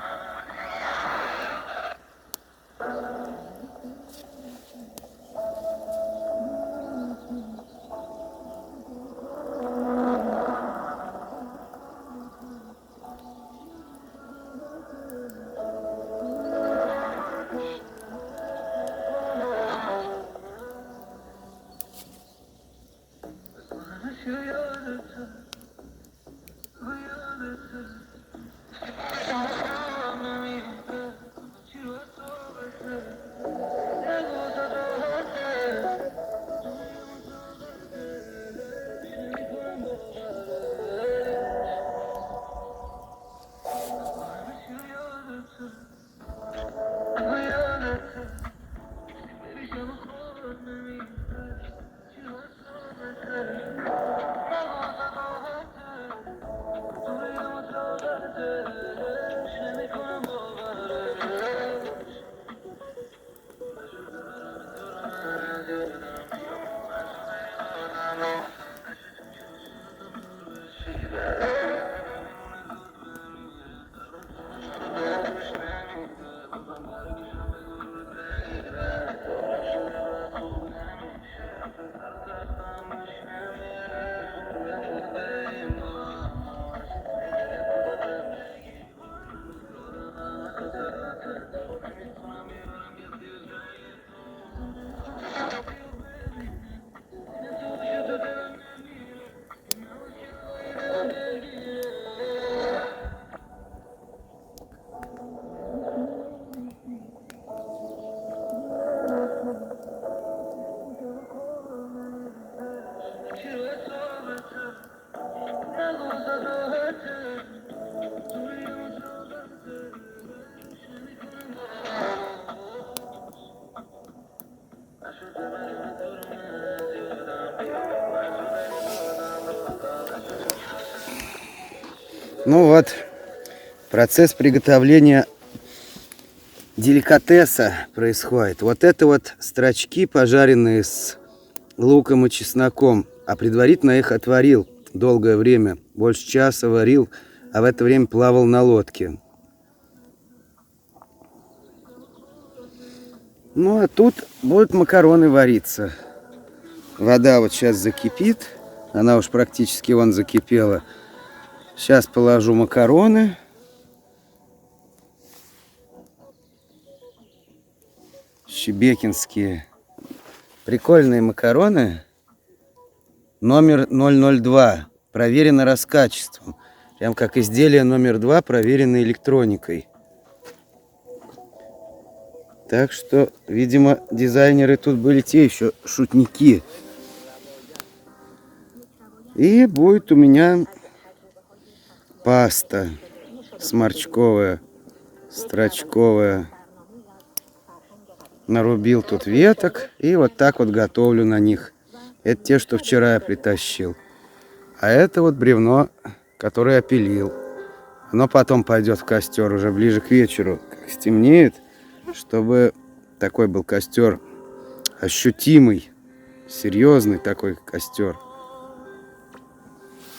Ну вот, процесс приготовления деликатеса происходит. Вот это вот строчки, пожаренные с луком и чесноком. А предварительно их отварил долгое время. Больше часа варил, а в это время плавал на лодке. Ну а тут будут макароны вариться. Вода вот сейчас закипит. Она уж практически вон закипела. Сейчас положу макароны. Шебекинские. Прикольные макароны. Номер 002. Проверено раскачеством. Прям как изделие номер 2, проверено электроникой. Так что, видимо, дизайнеры тут были те еще шутники. И будет у меня паста сморчковая, строчковая. Нарубил тут веток и вот так вот готовлю на них. Это те, что вчера я притащил. А это вот бревно, которое я пилил. Оно потом пойдет в костер уже ближе к вечеру, как стемнеет, чтобы такой был костер ощутимый, серьезный такой костер.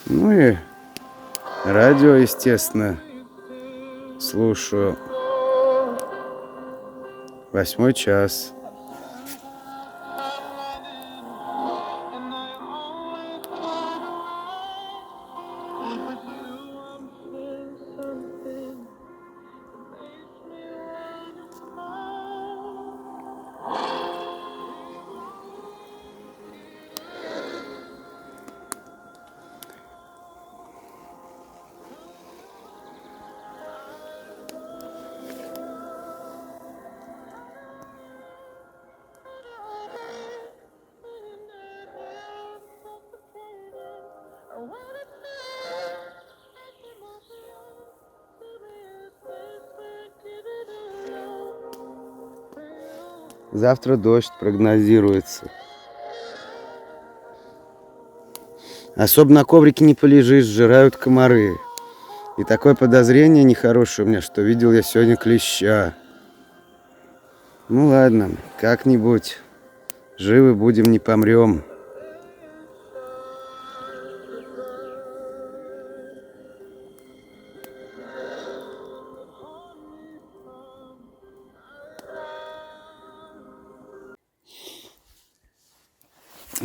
Ну и радио, естественно, слушаю. 8 час. Завтра дождь прогнозируется. Особо на коврике не полежишь, сжирают комары. И такое подозрение нехорошее у меня, что видел я сегодня клеща. Ну ладно, как-нибудь. Живы будем, не помрем.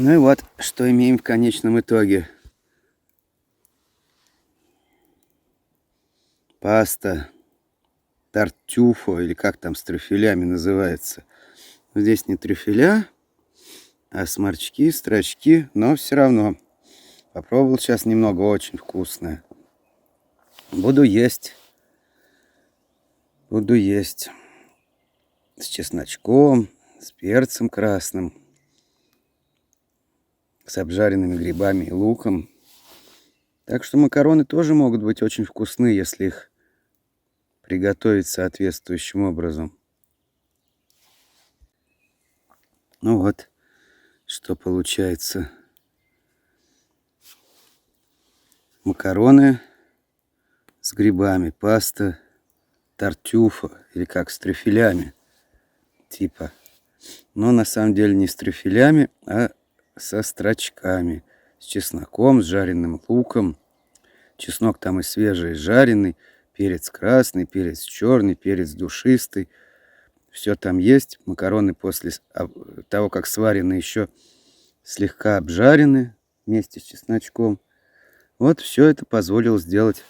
Ну и вот, что имеем в конечном итоге. Паста тартюфо, или как там с трюфелями называется. Здесь не трюфеля, а сморчки, строчки, но все равно. Попробовал сейчас немного, очень вкусное. Буду есть. Буду есть. С чесночком, с перцем красным, с обжаренными грибами и луком. Так что макароны тоже могут быть очень вкусны, если их приготовить соответствующим образом. Ну вот, что получается. Макароны с грибами, паста тартюфо, или как с трюфелями, типа. Но на самом деле не с трюфелями, а со строчками, с чесноком, с жареным луком. Чеснок там и свежий, и жареный, перец красный, перец черный, перец душистый. Все там есть. Макароны после того, как сварены, еще слегка обжарены вместе с чесночком. Вот все это позволило сделать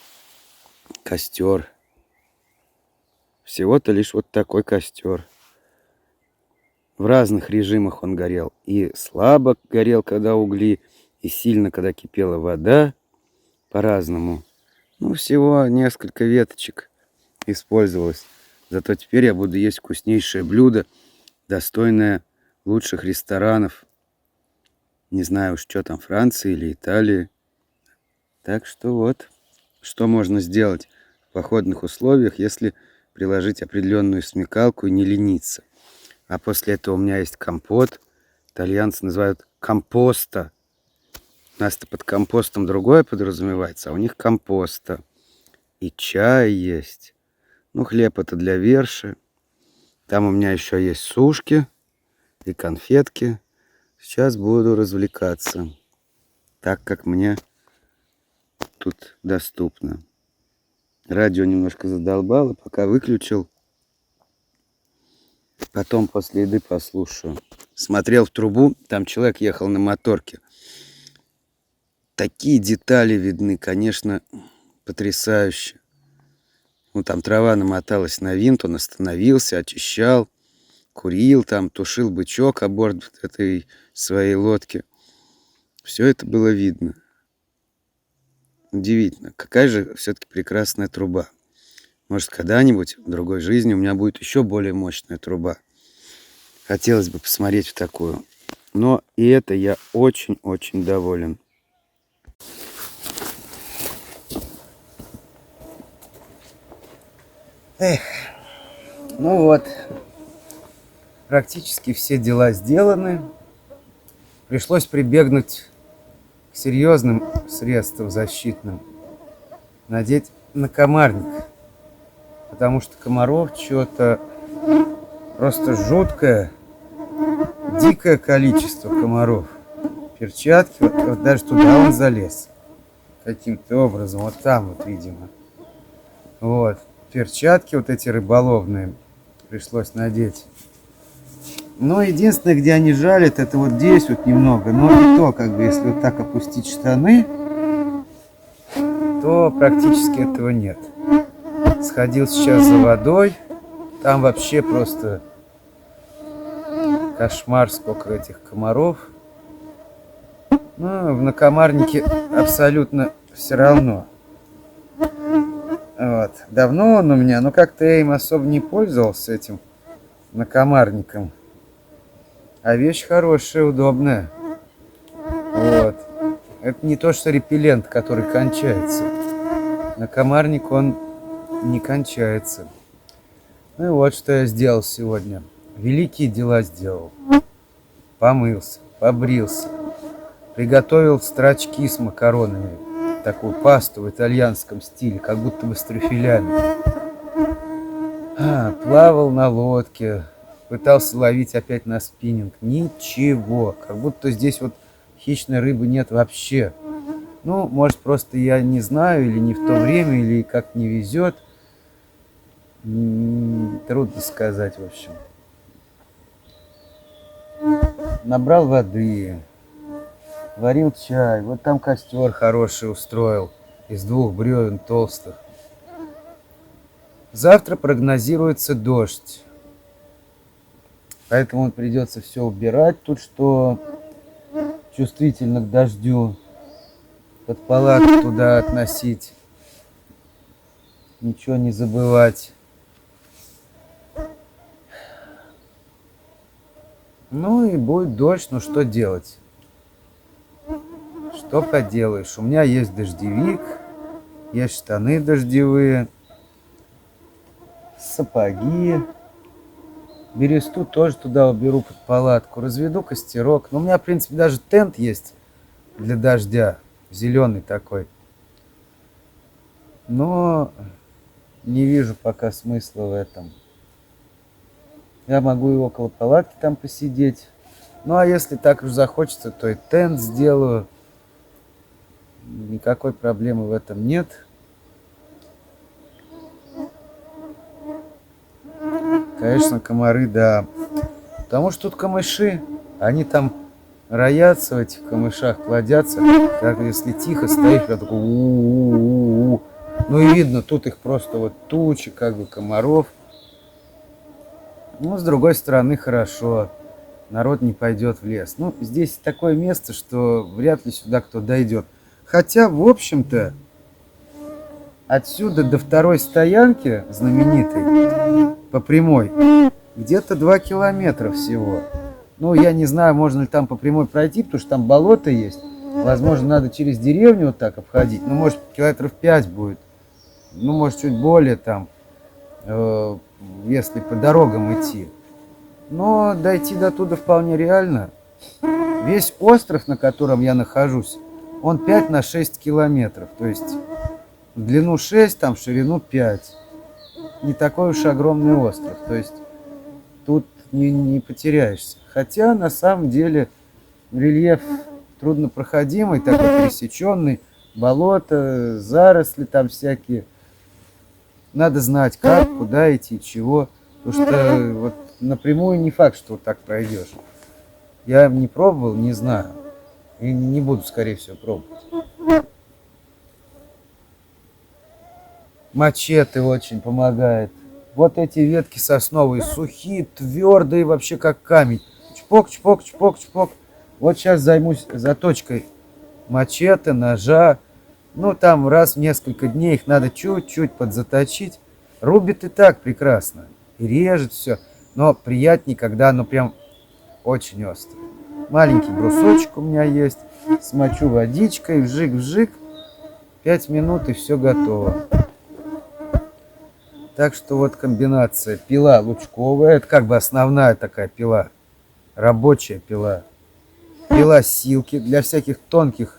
костер. Всего-то лишь вот такой костер. В разных режимах он горел. И слабо горел, когда угли, и сильно, когда кипела вода. По-разному. Ну, всего несколько веточек использовалось. Зато теперь я буду есть вкуснейшее блюдо, достойное лучших ресторанов. Не знаю уж, что там, Франции или Италии. Так что вот, что можно сделать в походных условиях, если приложить определенную смекалку и не лениться. А после этого у меня есть компот. Итальянцы называют компоста. У нас-то под компостом другое подразумевается, а у них компоста. И чай есть. Ну, хлеб это для верши. Там у меня еще есть сушки и конфетки. Сейчас буду развлекаться так, как мне тут доступно. Радио немножко задолбало, пока выключил. Потом после еды послушаю. Смотрел в трубу, там человек ехал на моторке. Такие детали видны, конечно, потрясающе. Ну, там трава намоталась на винт, он остановился, очищал, курил, там тушил бычок о борт этой своей лодки. Все это было видно. Удивительно, какая же все-таки прекрасная труба. Может, когда-нибудь в другой жизни у меня будет еще более мощная труба. Хотелось бы посмотреть в такую. Но и это я очень-очень доволен. Эх, ну вот, практически все дела сделаны. Пришлось прибегнуть к серьезным средствам защитным. Надеть накомарник. Потому что комаров что-то просто жуткое, дикое количество комаров. Перчатки, вот даже туда он залез. Каким-то образом, вот там вот, видимо. Вот, перчатки вот эти рыболовные пришлось надеть. Но единственное, где они жалят, это вот здесь вот немного. Но и то, как бы, если вот так опустить штаны, то практически этого нет. Сходил сейчас за водой. Там вообще просто кошмар, сколько этих комаров. Ну, в накомарнике абсолютно все равно. Вот. Давно он у меня, но как-то я им особо не пользовался, этим накомарником. А вещь хорошая, удобная. Вот. Это не то, что репеллент, который кончается. На комарник он не кончается. Ну и вот что я сделал сегодня. Великие дела сделал. Помылся, побрился. Приготовил строчки с макаронами. Такую пасту в итальянском стиле, как будто бы с трюфелями. Плавал на лодке. Пытался ловить опять на спиннинг. Ничего. Как будто здесь вот хищной рыбы нет вообще. Ну, может, просто я не знаю, или не в то время, или как не везет. Трудно сказать, в общем. Набрал воды, варил чай. Вот там костер хороший устроил из 2 бревен толстых. Завтра прогнозируется дождь. Поэтому придется все убирать тут, что чувствительно к дождю. Под палатку туда относить. Ничего не забывать. Ну и будет дождь, ну что делать? Что поделаешь? У меня есть дождевик, есть штаны дождевые, сапоги. Бересту тоже туда уберу под палатку, разведу костерок. Но у меня, в принципе, даже тент есть для дождя, зеленый такой. Но не вижу пока смысла в этом. Я могу и около палатки там посидеть. Ну а если так уж захочется, то и тент сделаю. Никакой проблемы в этом нет. Конечно, комары, да. Потому что тут камыши, они там роятся в этих камышах, плодятся. Как если тихо стоишь, я такой у-у-у-у. Ну и видно, тут их просто вот тучи, как бы комаров. Ну, с другой стороны, хорошо. Народ не пойдет в лес. Ну, здесь такое место, что вряд ли сюда кто дойдет. Хотя, в общем-то, отсюда до второй стоянки знаменитой по прямой где-то 2 километра всего. Ну, я не знаю, можно ли там по прямой пройти, потому что там болото есть. Возможно, надо через деревню вот так обходить. Ну, может, километров 5 будет. Ну, может, чуть более там, если по дорогам идти. Но дойти до туда вполне реально. Весь остров, на котором я нахожусь, он 5 на 6 километров. То есть в длину 6, там в ширину 5. Не такой уж огромный остров. То есть тут не потеряешься. Хотя на самом деле рельеф труднопроходимый, такой пересеченный. Болото, заросли там всякие. Надо знать, как, куда идти, чего. Потому что вот напрямую не факт, что вот так пройдешь. Я не пробовал, не знаю. И не буду, скорее всего, пробовать. Мачете очень помогает. Вот эти ветки сосновые, сухие, твердые, вообще как камень. Чпок, чпок, чпок, чпок. Вот сейчас займусь заточкой мачете, ножа. Ну, там раз в несколько дней их надо чуть-чуть подзаточить. Рубит и так прекрасно. И режет все. Но приятнее, когда оно прям очень острое. Маленький брусочек у меня есть. Смочу водичкой, вжик-вжик. 5 минут и все готово. Так что вот комбинация. Пила лучковая. Это как бы основная такая пила. Рабочая пила. Пила силки для всяких тонких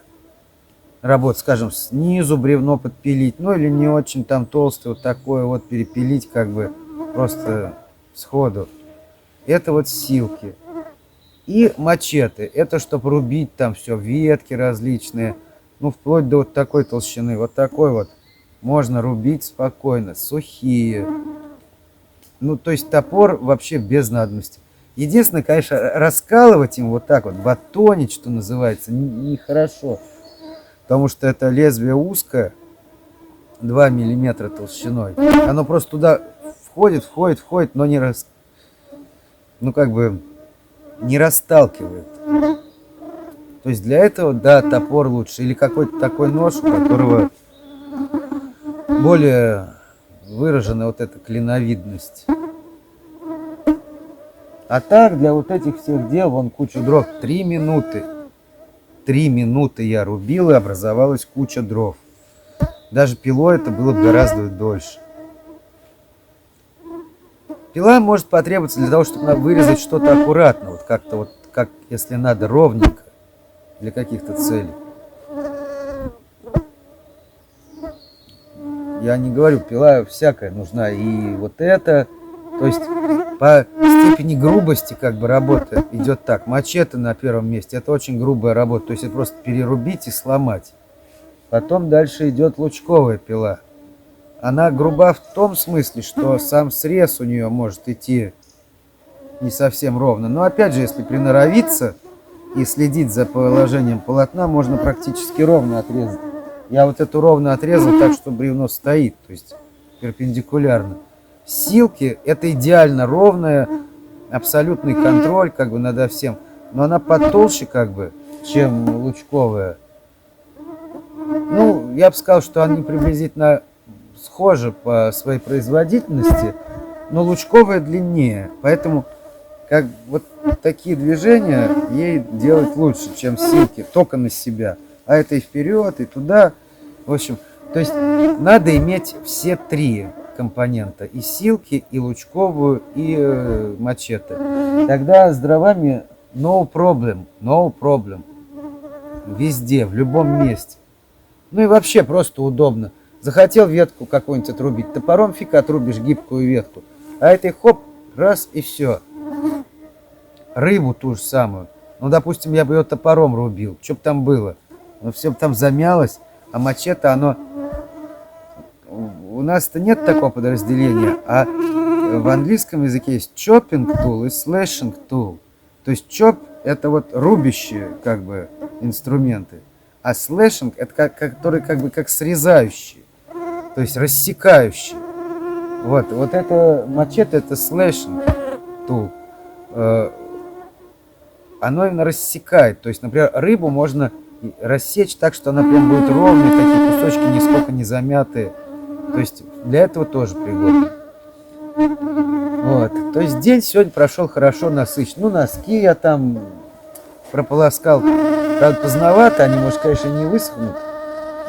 работ, скажем, снизу бревно подпилить, ну или не очень там толстое, вот такое вот перепилить как бы просто сходу. Это вот силки. И мачете, это чтобы рубить там все, ветки различные, ну вплоть до вот такой толщины, вот такой вот. Можно рубить спокойно, сухие. Ну то есть топор вообще без надобности. Единственное, конечно, раскалывать им вот так вот, батонить, что называется, нехорошо. Потому что это лезвие узкое, 2 миллиметра толщиной. Оно просто туда входит, но ну как бы не расталкивает. То есть для этого, да, топор лучше. Или какой-то такой нож, у которого более выражена вот эта клиновидность. А так, для вот этих всех дел, вон кучу дров, 3 минуты. 3 минуты я рубил, и образовалась куча дров. Даже пилой это было бы гораздо дольше. Пила может потребоваться для того, чтобы вырезать что-то аккуратно, вот как-то вот, как если надо, ровненько, для каких-то целей. Я не говорю, пила всякая нужна, и вот это, то есть по степени грубости как бы работа идет так. Мачете на первом месте, это очень грубая работа, то есть это просто перерубить и сломать. Потом дальше идет лучковая пила. Она груба в том смысле, что сам срез у нее может идти не совсем ровно. Но опять же, если приноровиться и следить за положением полотна, можно практически ровно отрезать. Я вот эту ровно отрезал так, что бревно стоит, то есть перпендикулярно. Силки — это идеально ровная, абсолютный контроль как бы надо всем. Но она потолще как бы, чем лучковая. Ну, я бы сказал, что они приблизительно схожи по своей производительности, но лучковая длиннее. Поэтому как вот такие движения ей делать лучше, чем силки, только на себя. А это и вперед, и туда. В общем, то есть надо иметь все три компонента. И силки, и лучковую, и мачете. Тогда с дровами no problem, no problem. Везде, в любом месте. Ну и вообще просто удобно. Захотел ветку какую-нибудь отрубить, топором фиг отрубишь гибкую ветку. А этой хоп, раз и все. Рыбу ту же самую. Ну, допустим, я бы ее топором рубил. Что бы там было? Ну, все бы там замялось. А мачете, оно... У нас-то нет такого подразделения. А в английском языке есть chopping tool и slashing tool. То есть chop — это вот рубящие как бы инструменты. А slashing — это который как бы как срезающий. То есть рассекающий. Вот это мачете — это slashing tool. Оно именно рассекает. То есть, например, рыбу можно рассечь так, что она прям будет ровная, такие кусочки нисколько не замятые. То есть для этого тоже пригодно. Вот. То есть день сегодня прошел хорошо, насыщенно. Ну, носки я там прополоскал. Правда, поздновато, они, может, конечно, не высохнут.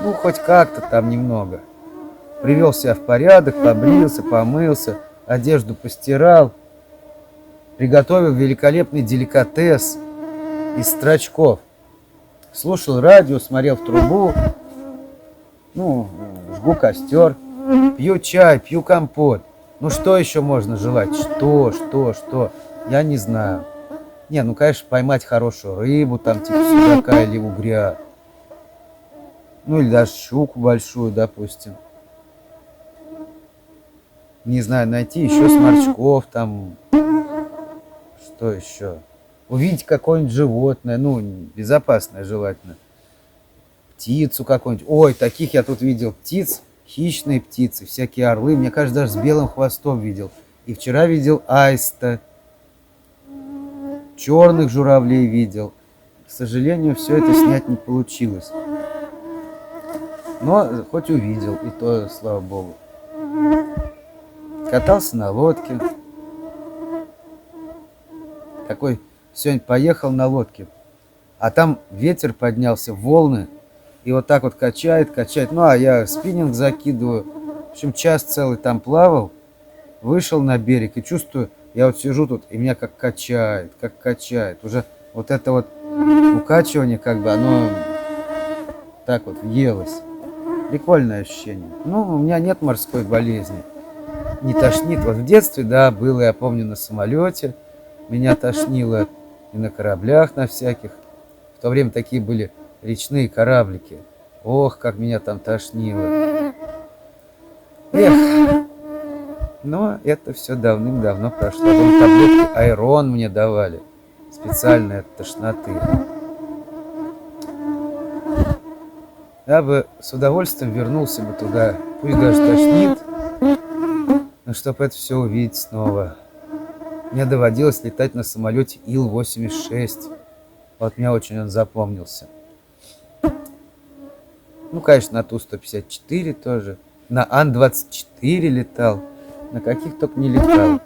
Ну, хоть как-то там немного. Привел себя в порядок, побрился, помылся, одежду постирал. Приготовил великолепный деликатес из строчков. Слушал радио, смотрел в трубу. Ну, жгу костер. Пью чай, пью компот. Ну, что еще можно желать? Что? Я не знаю. Не, ну, конечно, поймать хорошую рыбу, там, типа судака или угря. Ну, или даже щуку большую, допустим. Не знаю, найти еще сморчков, там... Что еще? Увидеть какое-нибудь животное, ну, безопасное желательно. Птицу какую-нибудь. Ой, таких я тут видел птиц, хищные птицы, всякие орлы. Мне кажется, даже с белым хвостом видел. И вчера видел аиста. Черных журавлей видел. К сожалению, все это снять не получилось. Но хоть увидел, и то, слава богу. Катался на лодке. Такой сегодня поехал на лодке. А там ветер поднялся, волны. И вот так вот качает. Ну, а я спиннинг закидываю. В общем, час целый там плавал. Вышел на берег и чувствую, я вот сижу тут, и меня как качает. Уже вот это вот укачивание, как бы, оно так вот въелось. Прикольное ощущение. Ну, у меня нет морской болезни. Не тошнит. Вот в детстве, да, было, я помню, на самолете. Меня тошнило и на кораблях на всяких. В то время такие были речные кораблики. Ох, как меня там тошнило. Эх. Но это все давным-давно прошло. Вон таблетки Айрон мне давали. Специально от тошноты. Я бы с удовольствием вернулся бы туда. Пусть даже тошнит. Но чтобы это все увидеть снова. Мне доводилось летать на самолете Ил-86. Вот мне очень он запомнился. Ну, конечно, на Ту-154 тоже. На Ан-24 летал. На каких только не летал.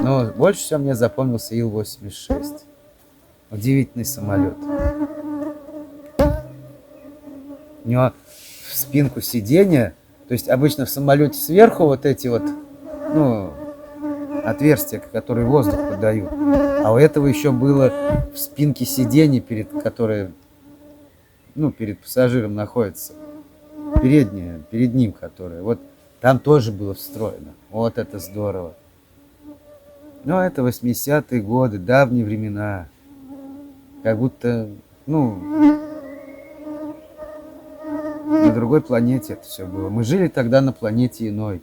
Но больше всего мне запомнился Ил-86. Удивительный самолет. У него в спинку сиденья, то есть обычно в самолете сверху вот эти вот, ну, отверстия, которые воздух подают. А у этого еще было в спинке сиденья, которое, ну, перед пассажиром находится. Переднее, перед ним, которое. Вот там тоже было встроено. Вот это здорово. Но это 80-е годы, давние времена. Как будто, ну, на другой планете это все было. Мы жили тогда на планете иной.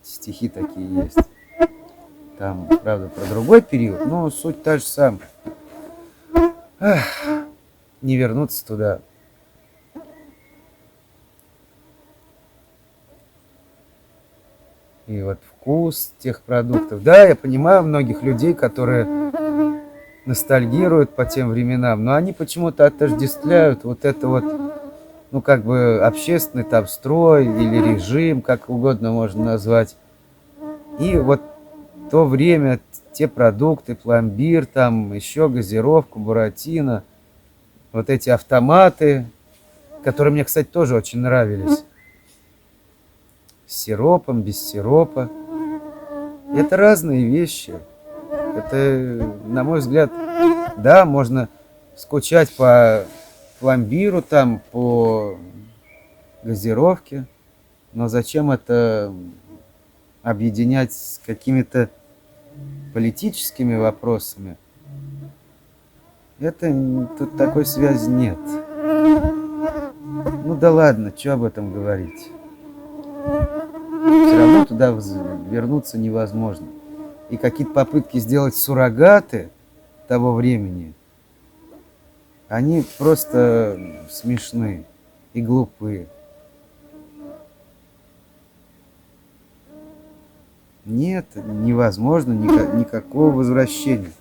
Стихи такие есть. Там, правда, про другой период, но суть та же самая. Ах, не вернуться туда. И вот вкус тех продуктов. Да, я понимаю многих людей, которые ностальгируют по тем временам, но они почему-то отождествляют вот это вот, ну, как бы общественный там строй или режим, как угодно можно назвать. И вот то время, те продукты, пломбир, там еще газировку, буратино, вот эти автоматы, которые мне, кстати, тоже очень нравились. С сиропом, без сиропа. Это разные вещи. Это, на мой взгляд, да, можно скучать по пломбиру, там, по газировке, но зачем это объединять с какими-то политическими вопросами? Тут такой связи нет. Ну да ладно, что об этом говорить? Все равно туда вернуться невозможно. И какие-то попытки сделать суррогаты того времени, они просто смешны и глупые. Нет, невозможно никакого возвращения.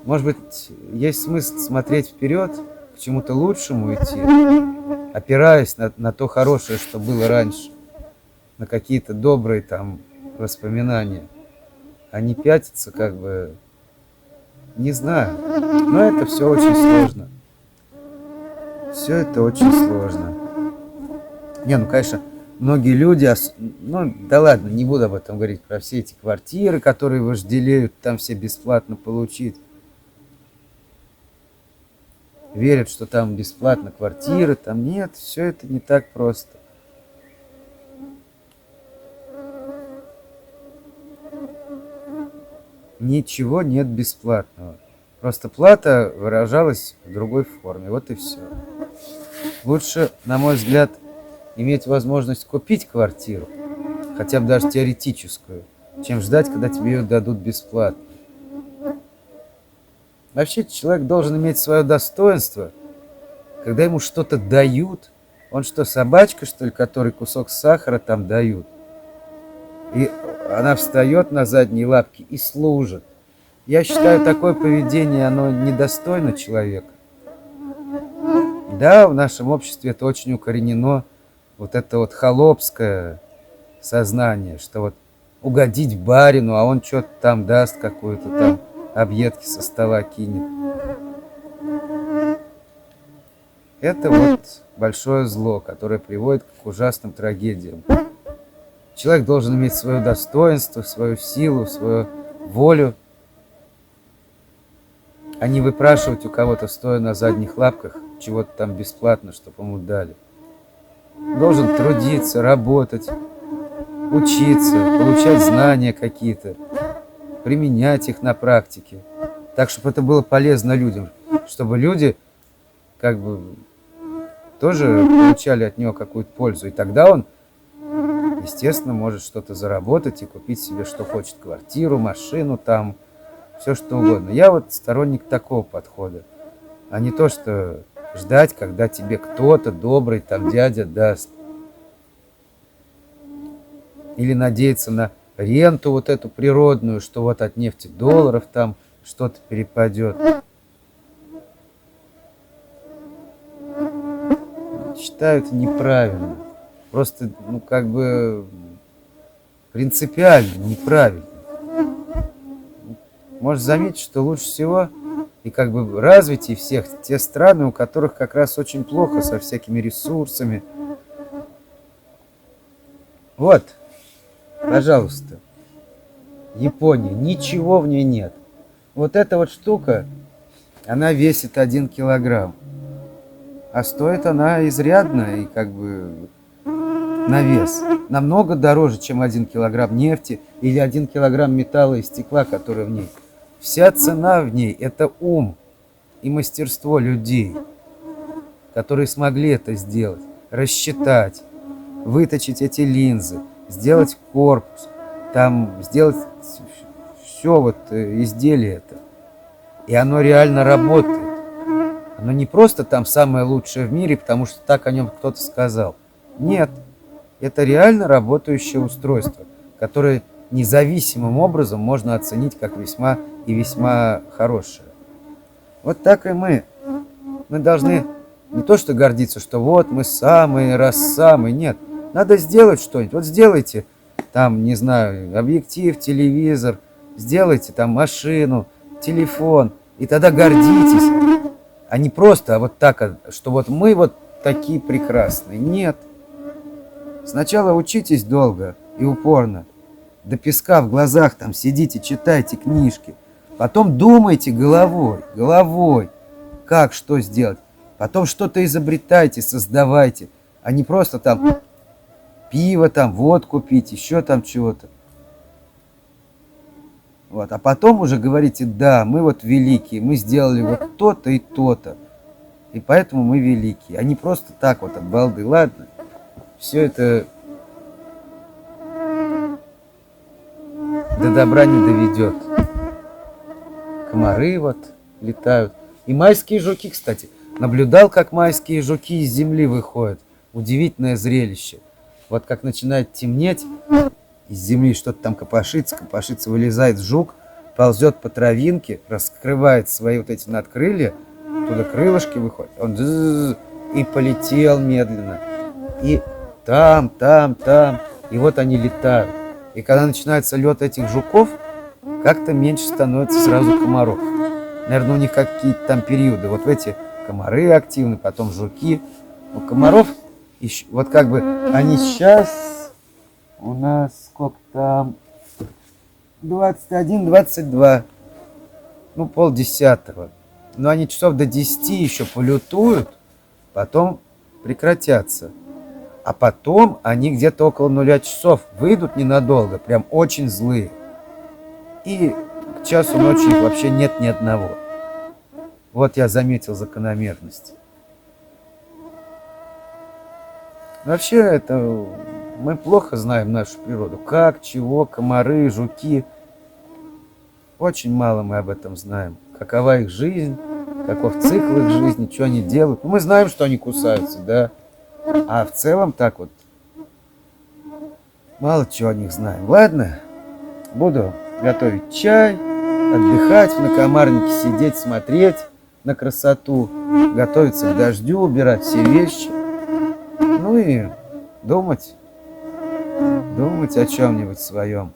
Может быть, есть смысл смотреть вперед, к чему-то лучшему идти, опираясь на то хорошее, что было раньше, на какие-то добрые там воспоминания, а не пятиться, как бы, не знаю. Но это все очень сложно. Все это очень сложно. Не, ну, конечно, многие люди, ну, да ладно, не буду об этом говорить, про все эти квартиры, которые вожделеют там все бесплатно получить. Верят, что там бесплатно квартиры, там нет, все это не так просто. Ничего нет бесплатного. Просто плата выражалась в другой форме. Вот и все. Лучше, на мой взгляд, иметь возможность купить квартиру, хотя бы даже теоретическую, чем ждать, когда тебе ее дадут бесплатно. Вообще человек должен иметь свое достоинство. Когда ему что-то дают, он что, собачка, что ли, которой кусок сахара там дают? И она встает на задние лапки и служит. Я считаю, такое поведение, оно недостойно человека. Да, в нашем обществе это очень укоренено, вот это вот холопское сознание, что вот угодить барину, а он что-то там даст, какую-то там объедки со стола кинет. Это вот большое зло, которое приводит к ужасным трагедиям. Человек должен иметь свое достоинство, свою силу, свою волю, а не выпрашивать у кого-то, стоя на задних лапках, чего-то там бесплатно, чтобы ему дали. Должен трудиться, работать, учиться, получать знания какие-то, применять их на практике, так, чтобы это было полезно людям, чтобы люди как бы тоже получали от него какую-то пользу, и тогда он, естественно, может что-то заработать и купить себе, что хочет, квартиру, машину, там, все что угодно. Я вот сторонник такого подхода, а не то, что ждать, когда тебе кто-то добрый, там, дядя даст. Или надеяться на ренту вот эту природную, что вот от нефтедолларов там что-то перепадет. Считаю это неправильно. Просто, ну, как бы принципиально неправильно. можешь заметить, что лучше всего и как бы развитие всех те страны, у которых как раз очень плохо со всякими ресурсами. Вот, пожалуйста, Япония, ничего в ней нет. Вот эта вот штука, она весит 1 килограмм. А стоит она изрядно и как бы на вес. Намного дороже, чем 1 килограмм нефти или 1 килограмм металла и стекла, который в ней. Вся цена в ней – это ум и мастерство людей, которые смогли это сделать, рассчитать, выточить эти линзы, сделать корпус, там сделать все вот изделие это. И оно реально работает. Оно не просто там самое лучшее в мире, потому что так о нем кто-то сказал. Нет, это реально работающее устройство, которое независимым образом можно оценить как весьма и весьма хорошее. Вот так и мы. Мы должны не то что гордиться, что вот мы самые, раз самые. Нет, надо сделать что-нибудь. Вот сделайте там, не знаю, объектив, телевизор, сделайте там машину, телефон, и тогда гордитесь. А не просто, а вот так, что вот мы вот такие прекрасные. Нет. Сначала учитесь долго и упорно. До песка в глазах там сидите, читайте книжки. Потом думайте головой, как, что сделать. Потом что-то изобретайте, создавайте. А не просто там пиво, там водку пить, еще там чего-то. Вот. А потом уже говорите, да, мы вот великие, мы сделали вот то-то и то-то. И поэтому мы великие. А не просто так вот от балды. Ладно, все это до добра не доведет. Комары вот летают. И майские жуки, кстати. Наблюдал, как майские жуки из земли выходят. Удивительное зрелище. Вот как начинает темнеть, из земли что-то там копошится, вылезает жук, ползет по травинке, раскрывает свои вот эти надкрылья, туда крылышки выходят, он и полетел медленно. И там, и вот они летают. И когда начинается лед этих жуков, как-то меньше становится сразу комаров. Наверное, у них какие-то там периоды. Вот в эти комары активны, потом жуки. У комаров, вот как бы они сейчас... У нас сколько там? 21, 22. Ну, 9:30. Но они часов до 10 еще полютуют, потом прекратятся. А потом они где-то около 0 часов выйдут ненадолго, прям очень злые. И к часу ночи их вообще нет ни одного. Вот я заметил закономерность. Вообще это... Мы плохо знаем нашу природу. Как, чего, комары, жуки. Очень мало мы об этом знаем. Какова их жизнь, каков цикл их жизни, что они делают. Мы знаем, что они кусаются, да. А в целом так вот мало чего о них знаем. Ладно, буду готовить чай, отдыхать, в накомарнике сидеть, смотреть на красоту, готовиться к дождю, убирать все вещи. Ну и думать о чем-нибудь своем.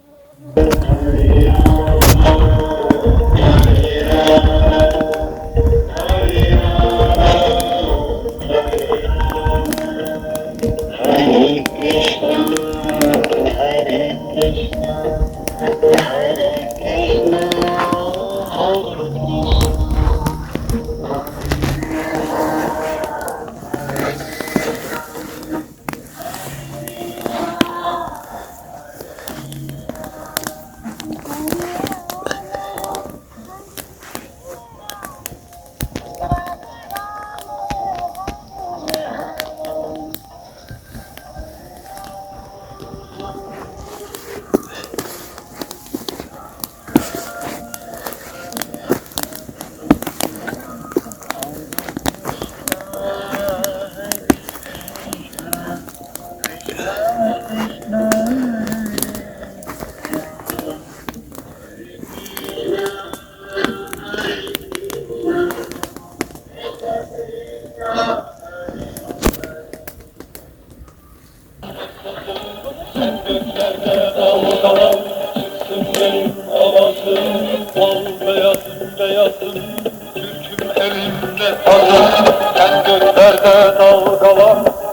Kendi göklerde dalgalan